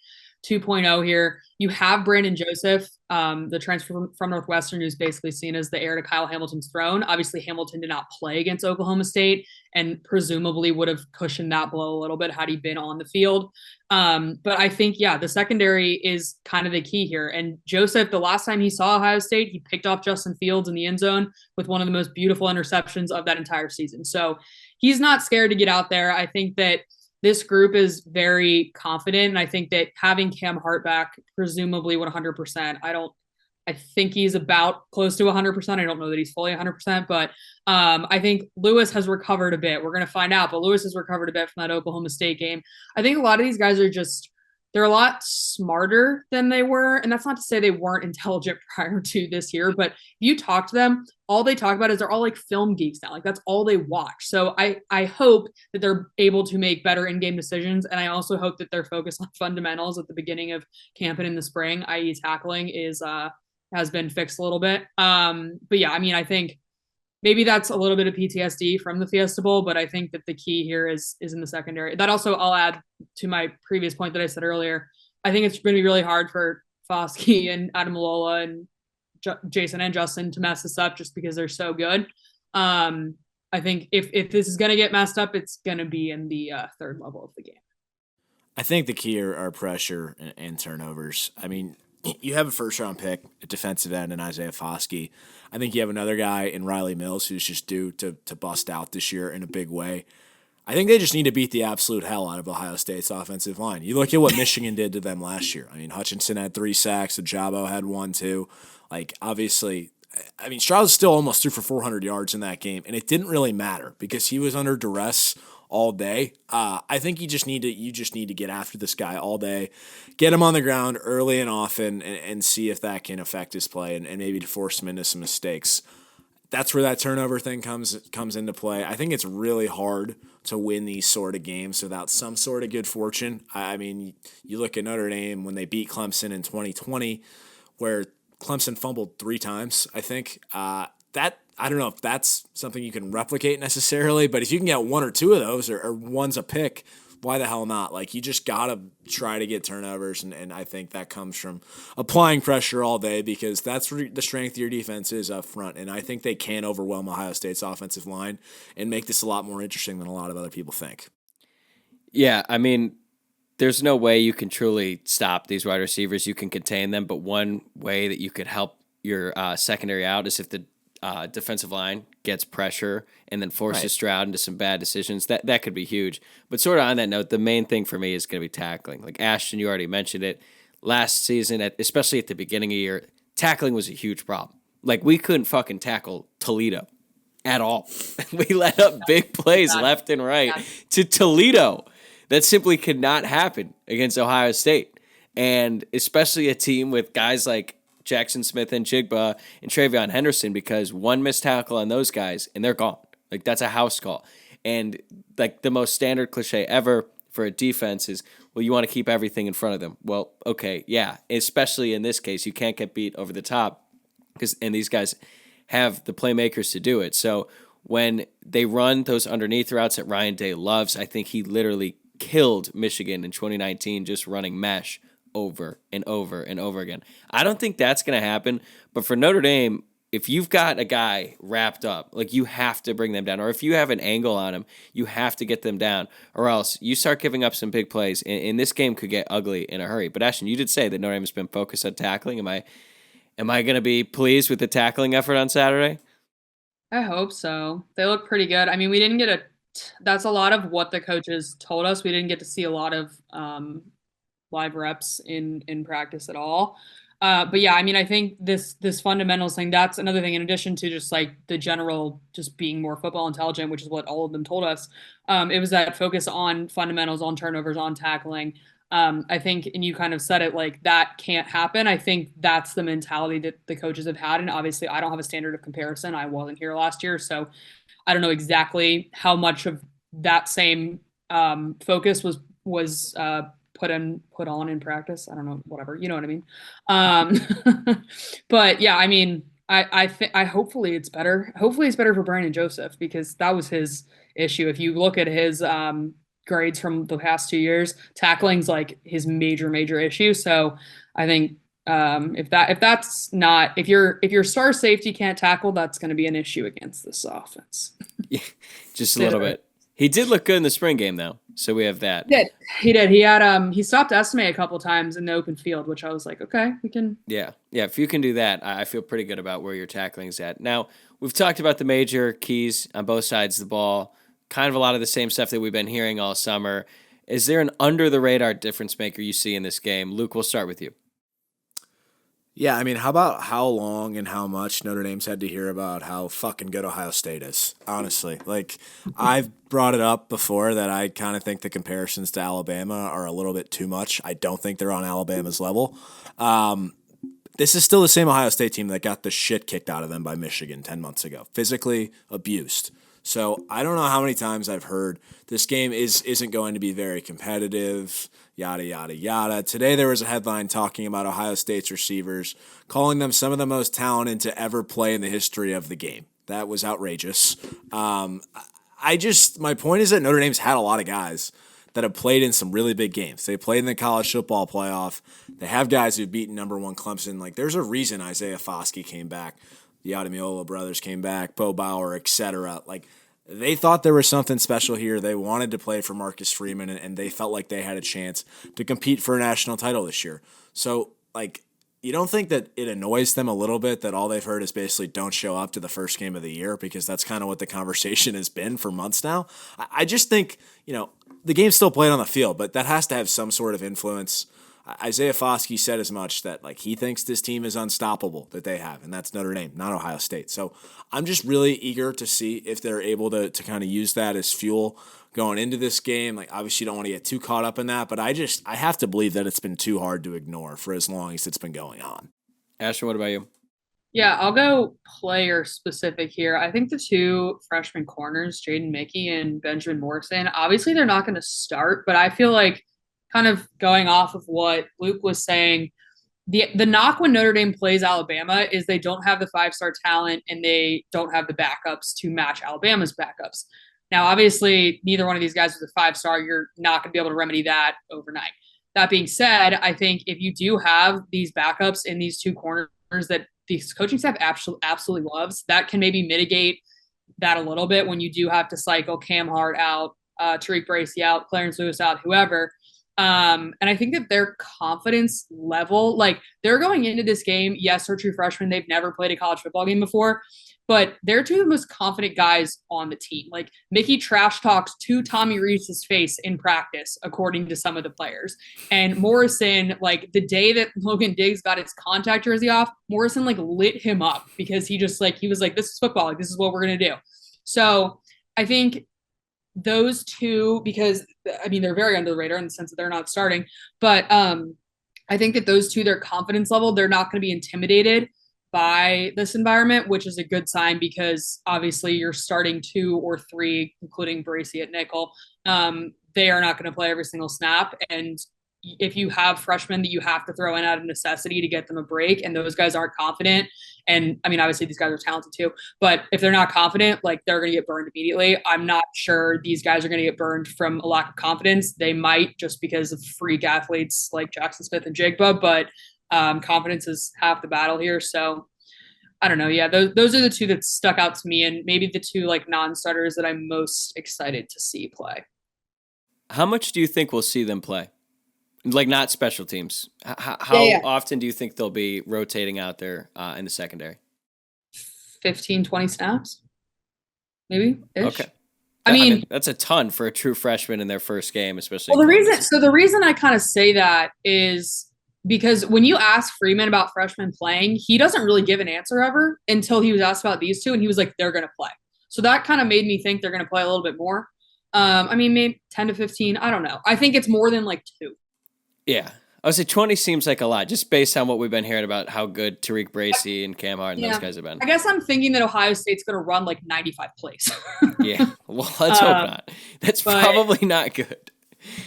S7: 2.0 here. You have Brandon Joseph, the transfer from Northwestern, who's basically seen as the heir to Kyle Hamilton's throne. Obviously, Hamilton did not play against Oklahoma State and presumably would have cushioned that blow a little bit had he been on the field. But I think, the secondary is kind of the key here. And Joseph, the last time he saw Ohio State, he picked off Justin Fields in the end zone with one of the most beautiful interceptions of that entire season. So he's not scared to get out there. I think that this group is very confident, and I think that having Cam Hart back, presumably 100%, I think he's about close to 100%. I don't know that he's fully 100%, but I think Lewis has recovered a bit. We're going to find out, but Lewis has recovered a bit from that Oklahoma State game. I think a lot of these guys are they're a lot smarter than they were, and that's not to say they weren't intelligent prior to this year, but if you talk to them, all they talk about is they're all like film geeks now. Like that's all they watch. So I hope that they're able to make better in-game decisions, and I also hope that they're focused on fundamentals at the beginning of camp and in the spring, i.e. tackling has been fixed a little bit. But yeah, I mean, I think maybe that's a little bit of PTSD from the Fiesta Bowl, but I think that the key here is in the secondary. That also, I'll add to my previous point that I said earlier. I think it's going to be really hard for Foskey and Adam Alola and Jason and Justin to mess this up just because they're so good. I think if this is going to get messed up, it's going to be in the third level of the game.
S6: I think the key are pressure and turnovers. I mean, you have a first-round pick at defensive end in Isaiah Foskey. I think you have another guy in Riley Mills who's just due to bust out this year in a big way. I think they just need to beat the absolute hell out of Ohio State's offensive line. You look at what Michigan did to them last year. I mean, Hutchinson had 3 sacks. Ajabo had 1, too. Like, obviously, I mean, Stroud still almost threw for 400 yards in that game, and it didn't really matter because he was under duress all day. I think you just need to get after this guy all day, get him on the ground early and often, and see if that can affect his play and maybe to force him into some mistakes. That's where that turnover thing comes into play. I think it's really hard to win these sort of games without some sort of good fortune. I mean, you look at Notre Dame when they beat Clemson in 2020, where Clemson fumbled 3 times, I think. I don't know if that's something you can replicate necessarily, but if you can get 1 or 2 of those or one's a pick, why the hell not? Like, you just got to try to get turnovers, and I think that comes from applying pressure all day because that's where the strength of your defense is up front, and I think they can overwhelm Ohio State's offensive line and make this a lot more interesting than a lot of other people think.
S5: Yeah, I mean, there's no way you can truly stop these wide receivers. You can contain them, but one way that you could help your secondary out is if the defensive line gets pressure and then forces Stroud into some bad decisions. That could be huge. But sort of on that note, the main thing for me is going to be tackling. Like Ashton, you already mentioned it. Last season, especially at the beginning of the year, tackling was a huge problem. Like we couldn't fucking tackle Toledo at all. We let up big plays left and right to Toledo. That simply could not happen against Ohio State. And especially a team with guys like Jackson Smith and Jigba and Travion Henderson, because one missed tackle on those guys and they're gone. Like that's a house call. And like the most standard cliche ever for a defense is, well, you want to keep everything in front of them. Well, okay, yeah. Especially in this case, you can't get beat over the top and these guys have the playmakers to do it. So when they run those underneath routes that Ryan Day loves, I think he literally killed Michigan in 2019 just running mesh over and over and over again. I don't think that's going to happen, but for Notre Dame, if you've got a guy wrapped up, like you have to bring them down. Or if you have an angle on him, you have to get them down. Or else you start giving up some big plays. And this game could get ugly in a hurry. But Ashton, you did say that Notre Dame has been focused on tackling. Am I going to be pleased with the tackling effort on Saturday?
S7: I hope so. They look pretty good. I mean, we didn't get that's a lot of what the coaches told us. We didn't get to see a lot of live reps in practice at all. But yeah, I mean, I think this fundamentals thing, that's another thing in addition to just like the general just being more football intelligent, which is what all of them told us. It was that focus on fundamentals, on turnovers, on tackling. I think, and you kind of said it, like that can't happen. I think that's the mentality that the coaches have had. And obviously I don't have a standard of comparison. I wasn't here last year, so I don't know exactly how much of that same focus was put on in practice. I don't know, whatever, you know what I mean? But yeah, I mean, I hopefully it's better. Hopefully it's better for Brandon Joseph, because that was his issue. If you look at his grades from the past 2 years, tackling's like his major issue. So I think if your star safety can't tackle, that's going to be an issue against this offense.
S5: Yeah, just a little bit. He did look good in the spring game though, so we have that.
S7: He did. He had he stopped estimate a couple times in the open field, which I was like, okay, we can.
S5: Yeah. If you can do that, I feel pretty good about where your tackling's at. Now we've talked about the major keys on both sides of the ball. Kind of a lot of the same stuff that we've been hearing all summer. Is there an under the radar difference maker you see in this game? Luke, we'll start with you.
S6: Yeah, I mean, how about how long and how much Notre Dame's had to hear about how fucking good Ohio State is, honestly. Like, I've brought it up before that I kind of think the comparisons to Alabama are a little bit too much. I don't think they're on Alabama's level. This is still the same Ohio State team that got the shit kicked out of them by Michigan 10 months ago, physically abused. So I don't know how many times I've heard this game isn't going to be very competitive, yada, yada, yada. Today there was a headline talking about Ohio State's receivers, calling them some of the most talented to ever play in the history of the game. That was outrageous. My point is that Notre Dame's had a lot of guys that have played in some really big games. They played in the college football playoff. They have guys who've beaten number one Clemson. Like, there's a reason Isaiah Foskey came back. The Ademilola brothers came back, Bo Bauer, etc. Like, they thought there was something special here. They wanted to play for Marcus Freeman, and they felt like they had a chance to compete for a national title this year. So, like, you don't think that it annoys them a little bit that all they've heard is basically don't show up to the first game of the year, because that's kind of what the conversation has been for months now? I just think, the game's still played on the field, but that has to have some sort of influence. Isaiah Foskey said as much, that like he thinks this team is unstoppable that they have, and that's Notre Dame, not Ohio State. So I'm just really eager to see if they're able to kind of use that as fuel going into this game. Like, obviously you don't want to get too caught up in that, but I have to believe that it's been too hard to ignore for as long as it's been going on.
S5: Ashton, what about you?
S7: Yeah, I'll go player specific here. I think the two freshman corners, Jaden Mickey and Benjamin Morrison, obviously they're not going to start, but I feel like, kind of going off of what Luke was saying, the knock when Notre Dame plays Alabama is they don't have the 5-star talent and they don't have the backups to match Alabama's backups. Now, obviously, neither one of these guys is a 5-star. You're not going to be able to remedy that overnight. That being said, I think if you do have these backups in these two corners that the coaching staff absolutely loves, that can maybe mitigate that a little bit when you do have to cycle Cam Hart out, Tariq Bracy out, Clarence Lewis out, whoever. And I think that their confidence level, like, they're going into this game, yes, they're true freshmen. They've never played a college football game before, but they're two of the most confident guys on the team. Like, Mickey trash talks to Tommy Reese's face in practice, according to some of the players. And Morrison, like, the day that Logan Diggs got his contact jersey off, Morrison, like, lit him up because he was like, this is football. Like, this is what we're going to do. So I think those two, because I mean, they're very under the radar in the sense that they're not starting, but I think that those two, their confidence level, they're not going to be intimidated by this environment, which is a good sign, because obviously you're starting 2 or 3, including Bracy at nickel. They are not going to play every single snap. And if you have freshmen that you have to throw in out of necessity to get them a break, and those guys aren't confident, and I mean, obviously these guys are talented too, but if they're not confident, like, they're going to get burned immediately. I'm not sure these guys are going to get burned from a lack of confidence. They might, just because of freak athletes like Jackson Smith and Jigba, but confidence is half the battle here. So I don't know. Yeah, those are the two that stuck out to me, and maybe the two like non-starters that I'm most excited to see play.
S5: How much do you think we'll see them play? Like not special teams. How
S7: Yeah.
S5: often do you think they'll be rotating out there in the secondary?
S7: 15, 20 snaps, maybe.
S5: Okay.
S7: I mean,
S5: that's a ton for a true freshman in their first game, especially.
S7: Well, the reason I kind of say that is because when you ask Freeman about freshmen playing, he doesn't really give an answer ever until he was asked about these two, and he was like, "They're going to play." So that kind of made me think they're going to play a little bit more. I mean, maybe 10 to 15. I don't know. I think it's more than like 2.
S5: Yeah. I would say 20 seems like a lot, just based on what we've been hearing about how good Tariq Bracy and Cam Hart and those guys have been.
S7: I guess I'm thinking that Ohio State's going to run like 95 plays.
S5: Yeah. Well, let's hope not. That's probably not good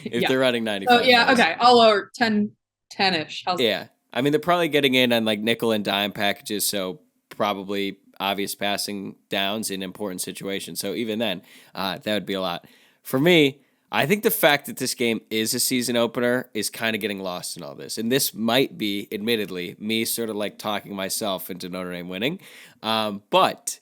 S5: if they're running 95.
S7: Oh, yeah. Okay. I'll lower 10-ish.
S5: Yeah. I mean, they're probably getting in on like nickel and dime packages, so probably obvious passing downs in important situations. So even then, that would be a lot. For me, I think the fact that this game is a season opener is kind of getting lost in all this. And this might be, admittedly, me sort of like talking myself into Notre Dame winning. But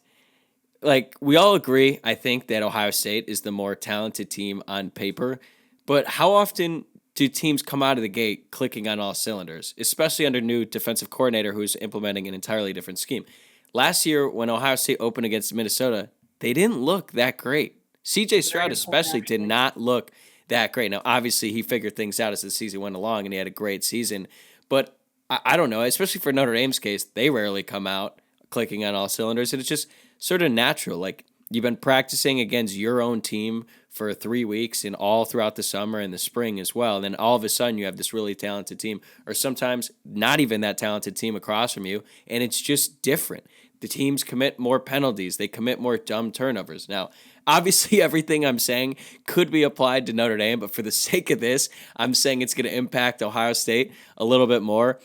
S5: like we all agree, I think that Ohio State is the more talented team on paper. But how often do teams come out of the gate clicking on all cylinders, especially under new defensive coordinator who's implementing an entirely different scheme? Last year, when Ohio State opened against Minnesota, they didn't look that great. C.J. Stroud especially did not look that great. Now, obviously, he figured things out as the season went along, and he had a great season. But I don't know, especially for Notre Dame's case, they rarely come out clicking on all cylinders, and it's just sort of natural. Like, you've been practicing against your own team for 3 weeks and all throughout the summer and the spring as well. And then all of a sudden you have this really talented team, or sometimes not even that talented team across from you, and it's just different. The teams commit more penalties. They commit more dumb turnovers. Now, obviously, everything I'm saying could be applied to Notre Dame, but for the sake of this, I'm saying it's going to impact Ohio State a little bit more.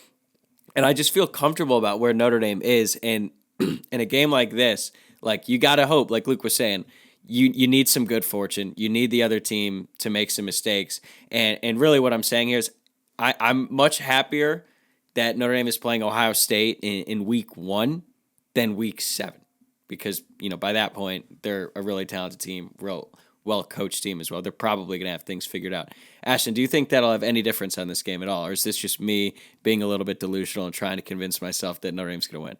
S5: And I just feel comfortable about where Notre Dame is. And in a game like this, like you got to hope, like Luke was saying, you need some good fortune. You need the other team to make some mistakes. And really what I'm saying here is I'm much happier that Notre Dame is playing Ohio State in week 1 than week 7. Because, by that point, they're a really talented team, real well-coached team as well. They're probably going to have things figured out. Ashton, do you think that'll have any difference on this game at all? Or is this just me being a little bit delusional and trying to convince myself that Notre Dame's going to win?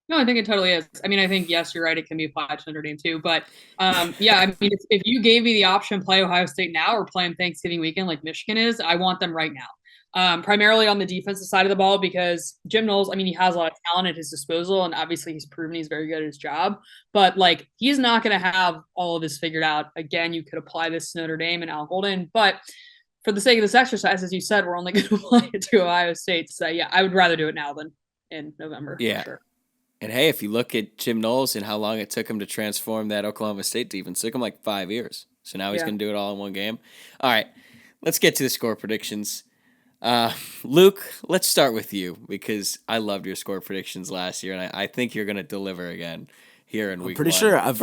S7: No, I think it totally is. I mean, I think, yes, you're right. It can be applied to Notre Dame too. But, yeah, I mean, if you gave me the option play Ohio State now or play them Thanksgiving weekend like Michigan is, I want them right now. Primarily on the defensive side of the ball because Jim Knowles, I mean, he has a lot of talent at his disposal, and obviously he's proven he's very good at his job. But, like, he's not going to have all of this figured out. Again, you could apply this to Notre Dame and Al Golden. But for the sake of this exercise, as you said, we're only going to apply it to Ohio State. So, yeah, I would rather do it now than in November.
S5: Yeah. For sure. And, hey, if you look at Jim Knowles and how long it took him to transform that Oklahoma State defense, it took him like 5 years. So now he's going to do it all in one game. All right, let's get to the score predictions. Luke, let's start with you because I loved your score predictions last year, and I think you're going to deliver again here in week 1.
S6: I'm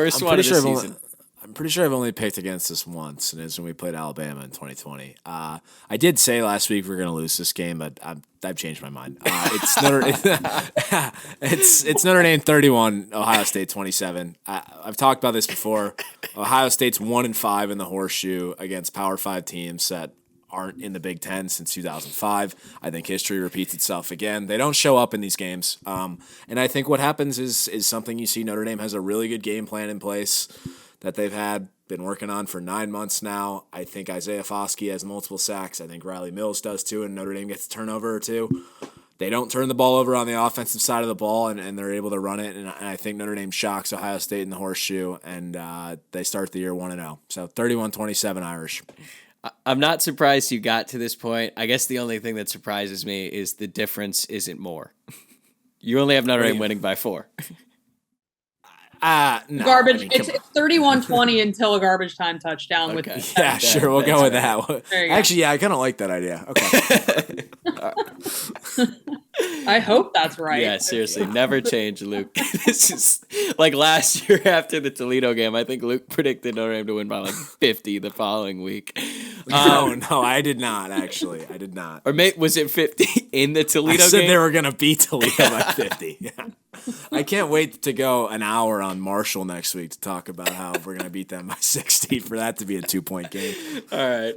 S6: pretty sure I've only picked against this once, and it's when we played Alabama in 2020. I did say last week we were going to lose this game, but I've changed my mind. It's Notre Dame 31, Ohio State 27. I've talked about this before. Ohio State's 1-5 in the horseshoe against Power 5 teams that aren't in the Big Ten since 2005. I think history repeats itself again. They don't show up in these games. And I think what happens is something you see. Notre Dame has a really good game plan in place that they've been working on for 9 months now. I think Isaiah Foskey has multiple sacks. I think Riley Mills does too, and Notre Dame gets a turnover or two. They don't turn the ball over on the offensive side of the ball, and they're able to run it. And I think Notre Dame shocks Ohio State in the horseshoe, and they start the year 1-0. So 31-27 Irish.
S5: I'm not surprised you got to this point. I guess the only thing that surprises me is the difference isn't more. You only have Notre Dame winning by 4.
S7: No, garbage. I mean, it's 31-20 until a garbage time touchdown.
S5: Okay.
S6: Yeah, sure. We'll go with that. Actually, yeah, I kind of like that idea. Okay.
S7: I hope that's right.
S5: Yeah, seriously, never change, Luke. This is like last year after the Toledo game. I think Luke predicted Notre Dame to win by like 50 the following week.
S6: No, I did not, actually. I did not.
S5: Or was it 50 in the Toledo
S6: I said
S5: game?
S6: they were going to beat Toledo by 50. Yeah. I can't wait to go an hour on Marshall next week to talk about how we're going to beat them by 60 for that to be a 2-point game.
S5: All right.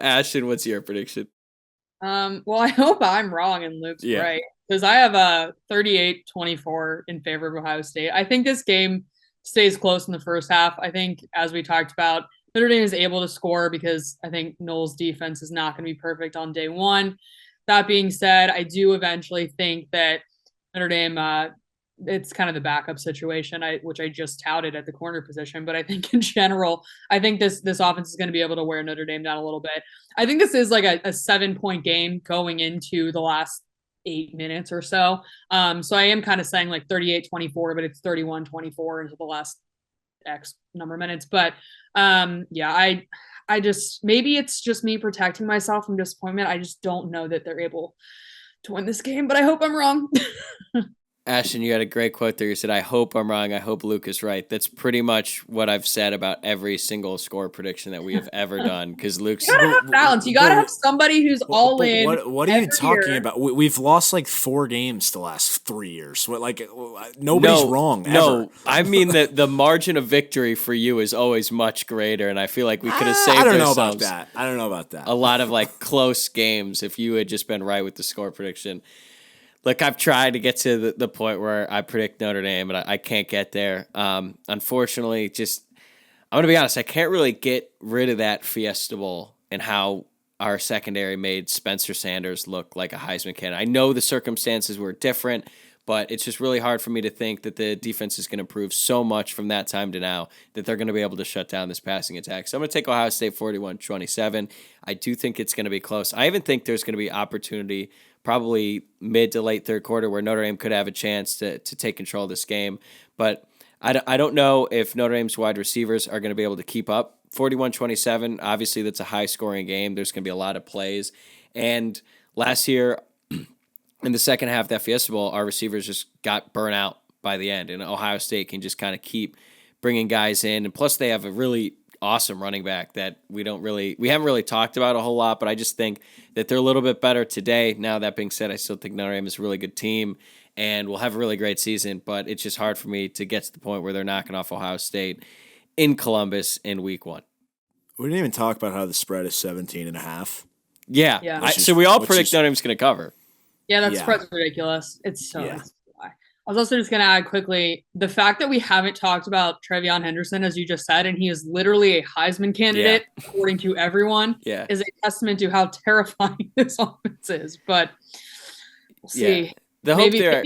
S5: Ashton, what's your prediction?
S7: Well, I hope I'm wrong and Luke's right, because I have a 38-24 in favor of Ohio State. I think this game stays close in the first half. I think, as we talked about, Notre Dame is able to score because I think Noel's defense is not going to be perfect on day one. That being said, I do eventually think that Notre Dame, it's kind of the backup situation, which I just touted at the corner position. But I think in general, I think this offense is going to be able to wear Notre Dame down a little bit. I think this is like a 7-point game going into the last 8 minutes or so. So I am kind of saying like 38-24, but it's 31-24 into the last X number of minutes. But I just, maybe it's just me protecting myself from disappointment. I just don't know that they're able to win this game, but I hope I'm wrong.
S5: Ashton, you had a great quote there. You said, I hope I'm wrong. I hope Luke is right. That's pretty much what I've said about every single score prediction that we have ever done. Because Luke's...
S7: You gotta have balance. You gotta have somebody who's all in.
S6: What are you talking about? We've lost like 4 games the last 3 years. Nobody's wrong, ever.
S5: No, I mean that the margin of victory for you is always much greater. And I feel like we could have saved ourselves.
S6: I don't know about that.
S5: A lot of like close games if you had just been right with the score prediction. Look, I've tried to get to the point where I predict Notre Dame, and I can't get there. Unfortunately, I'm going to be honest, I can't really get rid of that Fiesta Bowl and how our secondary made Spencer Sanders look like a Heisman candidate. I know the circumstances were different, but it's just really hard for me to think that the defense is going to improve so much from that time to now that they're going to be able to shut down this passing attack. So I'm going to take Ohio State 41-27. I do think it's going to be close. I even think there's going to be opportunity probably mid to late third quarter where Notre Dame could have a chance to take control of this game. But I don't know if Notre Dame's wide receivers are going to be able to keep up. 41-27, obviously that's a high-scoring game. There's going to be a lot of plays. And last year, in the second half of that Fiesta Bowl, our receivers just got burnt out by the end. And Ohio State can just kind of keep bringing guys in. And plus they have a really awesome running back that we haven't really talked about a whole lot, but I just think that they're a little bit better today. Now, that being said, I still think Notre Dame is a really good team and will have a really great season, but it's just hard for me to get to the point where they're knocking off Ohio State in Columbus in week 1.
S6: We didn't even talk about how the spread is 17.5.
S5: Yeah. So we all predict Notre Dame's going to cover.
S7: Yeah, that spread's ridiculous. It's so I was also just going to add quickly, the fact that we haven't talked about Trevion Henderson, as you just said, and he is literally a Heisman candidate, according to everyone, is a testament to how terrifying this offense is. But we'll see.
S5: The hope there,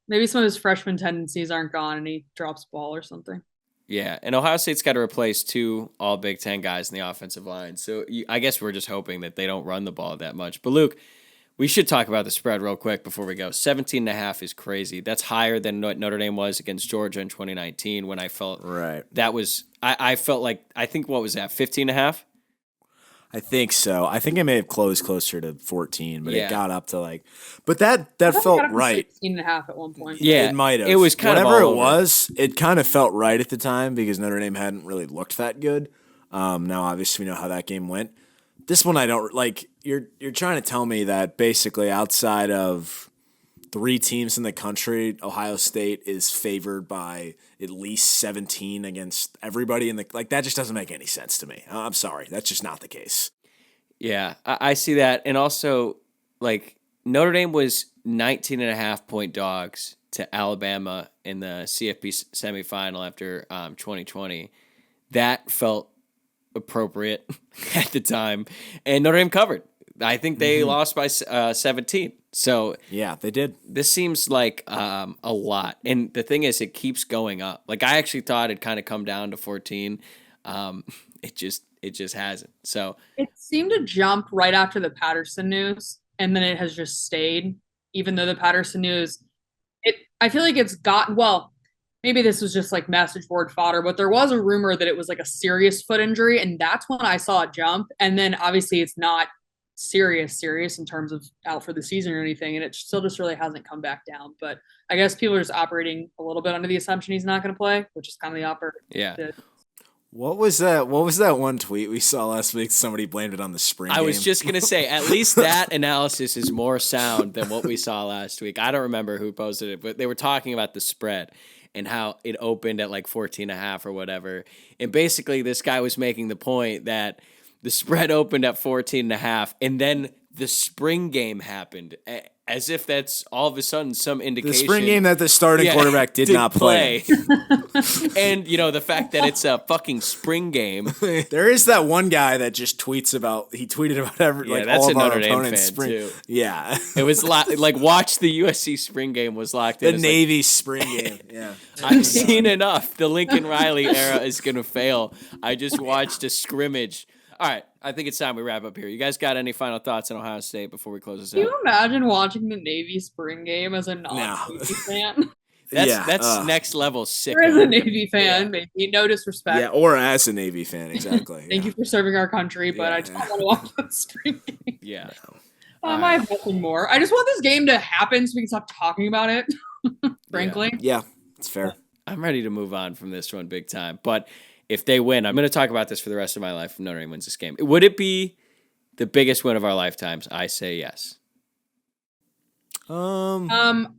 S7: maybe some of his freshman tendencies aren't gone and he drops ball or something.
S5: Yeah, and Ohio State's got to replace 2 all Big Ten guys in the offensive line. So I guess we're just hoping that they don't run the ball that much. But Luke, we should talk about the spread real quick before we go. 17.5 is crazy. That's higher than what Notre Dame was against Georgia in 2019 when I felt that was I felt like, I think, what was that, 15.5?
S6: I think so. I think it may have closed closer to 14, but it got up to but that felt right.
S7: 16.5 at one point.
S5: Yeah,
S6: it might have.
S5: It was kind
S6: whatever
S5: of
S6: it was. It kind of felt right at the time because Notre Dame hadn't really looked that good. Now, obviously, we know how that game went. This one I don't like. You're trying to tell me that basically outside of 3 teams in the country, Ohio State is favored by at least 17 against everybody in the that just doesn't make any sense to me. I'm sorry, that's just not the case.
S5: Yeah, I see that, and also Notre Dame was 19.5-point dogs to Alabama in the CFP semifinal after 2020. That felt appropriate at the time, and Notre Dame covered. I think they lost by 17. So
S6: yeah, they did.
S5: This seems like a lot, and the thing is, it keeps going up. I actually thought it'd kind of come down to 14. It just hasn't. So
S7: it seemed to jump right after the Patterson news, and then it has just stayed. Even though the Patterson news, I feel like it's gotten maybe this was just message board fodder, but there was a rumor that it was a serious foot injury. And that's when I saw it jump. And then obviously it's not serious in terms of out for the season or anything. And it still just really hasn't come back down. But I guess people are just operating a little bit under the assumption he's not going to play, which is kind of the opposite.
S5: Yeah.
S6: What was that? What was that one tweet we saw last week? Somebody blamed it on the spring game.
S5: I was just going to say, at least that analysis is more sound than what we saw last week. I don't remember who posted it, but they were talking about the spread and how it opened at like 14.5 or whatever. And basically this guy was making the point that the spread opened at 14.5 and then the spring game happened, as if that's all of a sudden some indication.
S6: The spring game that the starting quarterback did not play.
S5: And, the fact that it's a fucking spring game.
S6: There is that one guy that just tweeted about
S5: that's
S6: all
S5: a
S6: of our
S5: Notre Dame
S6: opponents'
S5: fan,
S6: spring.
S5: too.
S6: Yeah.
S5: It was like watch the USC spring game was locked in.
S6: The Navy spring game. Yeah.
S5: I've seen enough. The Lincoln Riley era is going to fail. I just watched a scrimmage. All right, I think it's time we wrap up here. You guys got any final thoughts on Ohio State before we close this out?
S7: Can you imagine watching the Navy spring game as a non-Navy fan?
S5: That's next level sick.
S7: Or as a Navy fan, maybe. No disrespect.
S6: Yeah, or as a Navy fan, exactly.
S7: Thank you for serving our country, but I just don't want to watch that spring game.
S5: Yeah.
S7: I have nothing more. I just want this game to happen so we can stop talking about it, frankly.
S6: Yeah, it's fair.
S5: I'm ready to move on from this one big time, but if they win, I'm going to talk about this for the rest of my life if Notre Dame wins this game. Would it be the biggest win of our lifetimes? I say yes.
S7: I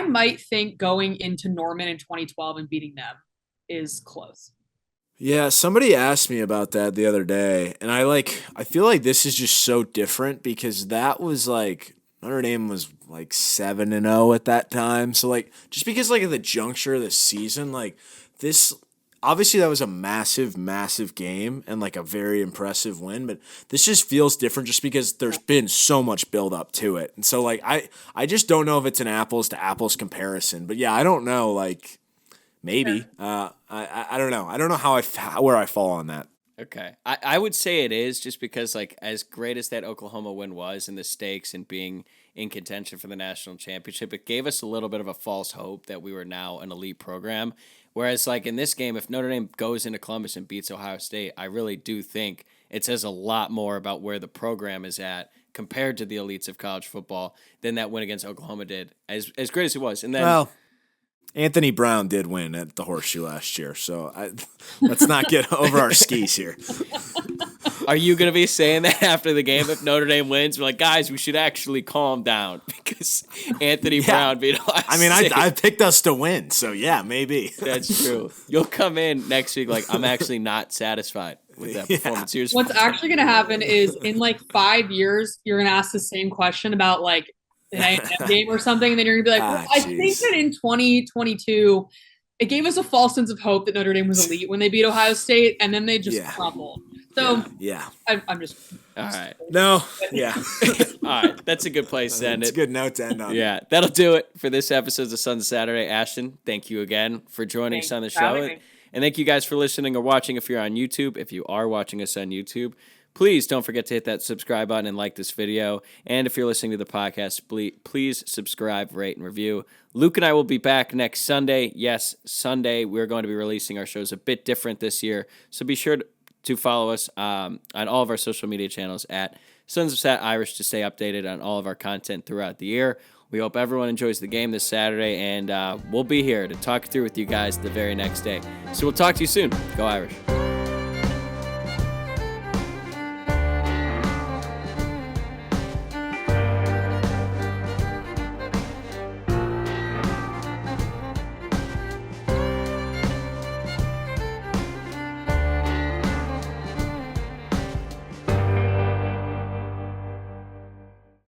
S7: might think going into Norman in 2012 and beating them is close.
S6: Yeah, somebody asked me about that the other day, and I feel like this is just so different because that was Notre Dame was 7-0 at that time. So just because at the juncture of the season, this. Obviously, that was a massive, massive game and a very impressive win, but this just feels different just because there's been so much build up to it. And so I just don't know if it's an apples to apples comparison. But yeah, I don't know, maybe. I don't know. I don't know where I fall on that.
S5: Okay. I would say it is just because as great as that Oklahoma win was and the stakes and being in contention for the national championship, it gave us a little bit of a false hope that we were now an elite program. Whereas, in this game, if Notre Dame goes into Columbus and beats Ohio State, I really do think it says a lot more about where the program is at compared to the elites of college football than that win against Oklahoma did, as great as it was. And then,
S6: Anthony Brown did win at the Horseshoe last year, so let's not get over our skis here.
S5: Are you going to be saying that after the game if Notre Dame wins? We're like, guys, we should actually calm down because Anthony Brown beat Ohio State.
S6: I picked us to win, so yeah, maybe.
S5: That's true. You'll come in next week I'm actually not satisfied with that performance. Here's
S7: what's actually going to happen is in 5 years, you're going to ask the same question about an A&M game or something, and then you're going to be like, I think that in 2022, it gave us a false sense of hope that Notre Dame was elite when they beat Ohio State, and then they just crumbled. So I'm just
S5: all right.
S6: No, yeah.
S5: All right, that's a good place to end it.
S6: It's a good note to end on.
S5: Yeah, that'll do it for this episode of Sons of Saturday. Ashton, thank you again for joining us on the show. And thank you guys for listening or watching if you're on YouTube. If you are watching us on YouTube, please don't forget to hit that subscribe button and like this video. And if you're listening to the podcast, please subscribe, rate, and review. Luke and I will be back next Sunday. Yes, Sunday. We're going to be releasing our shows a bit different this year. So be sure to follow us on all of our social media channels at Sons of Sat Irish to stay updated on all of our content throughout the year. We hope everyone enjoys the game this Saturday, and we'll be here to talk through with you guys the very next day. So we'll talk to you soon. Go Irish.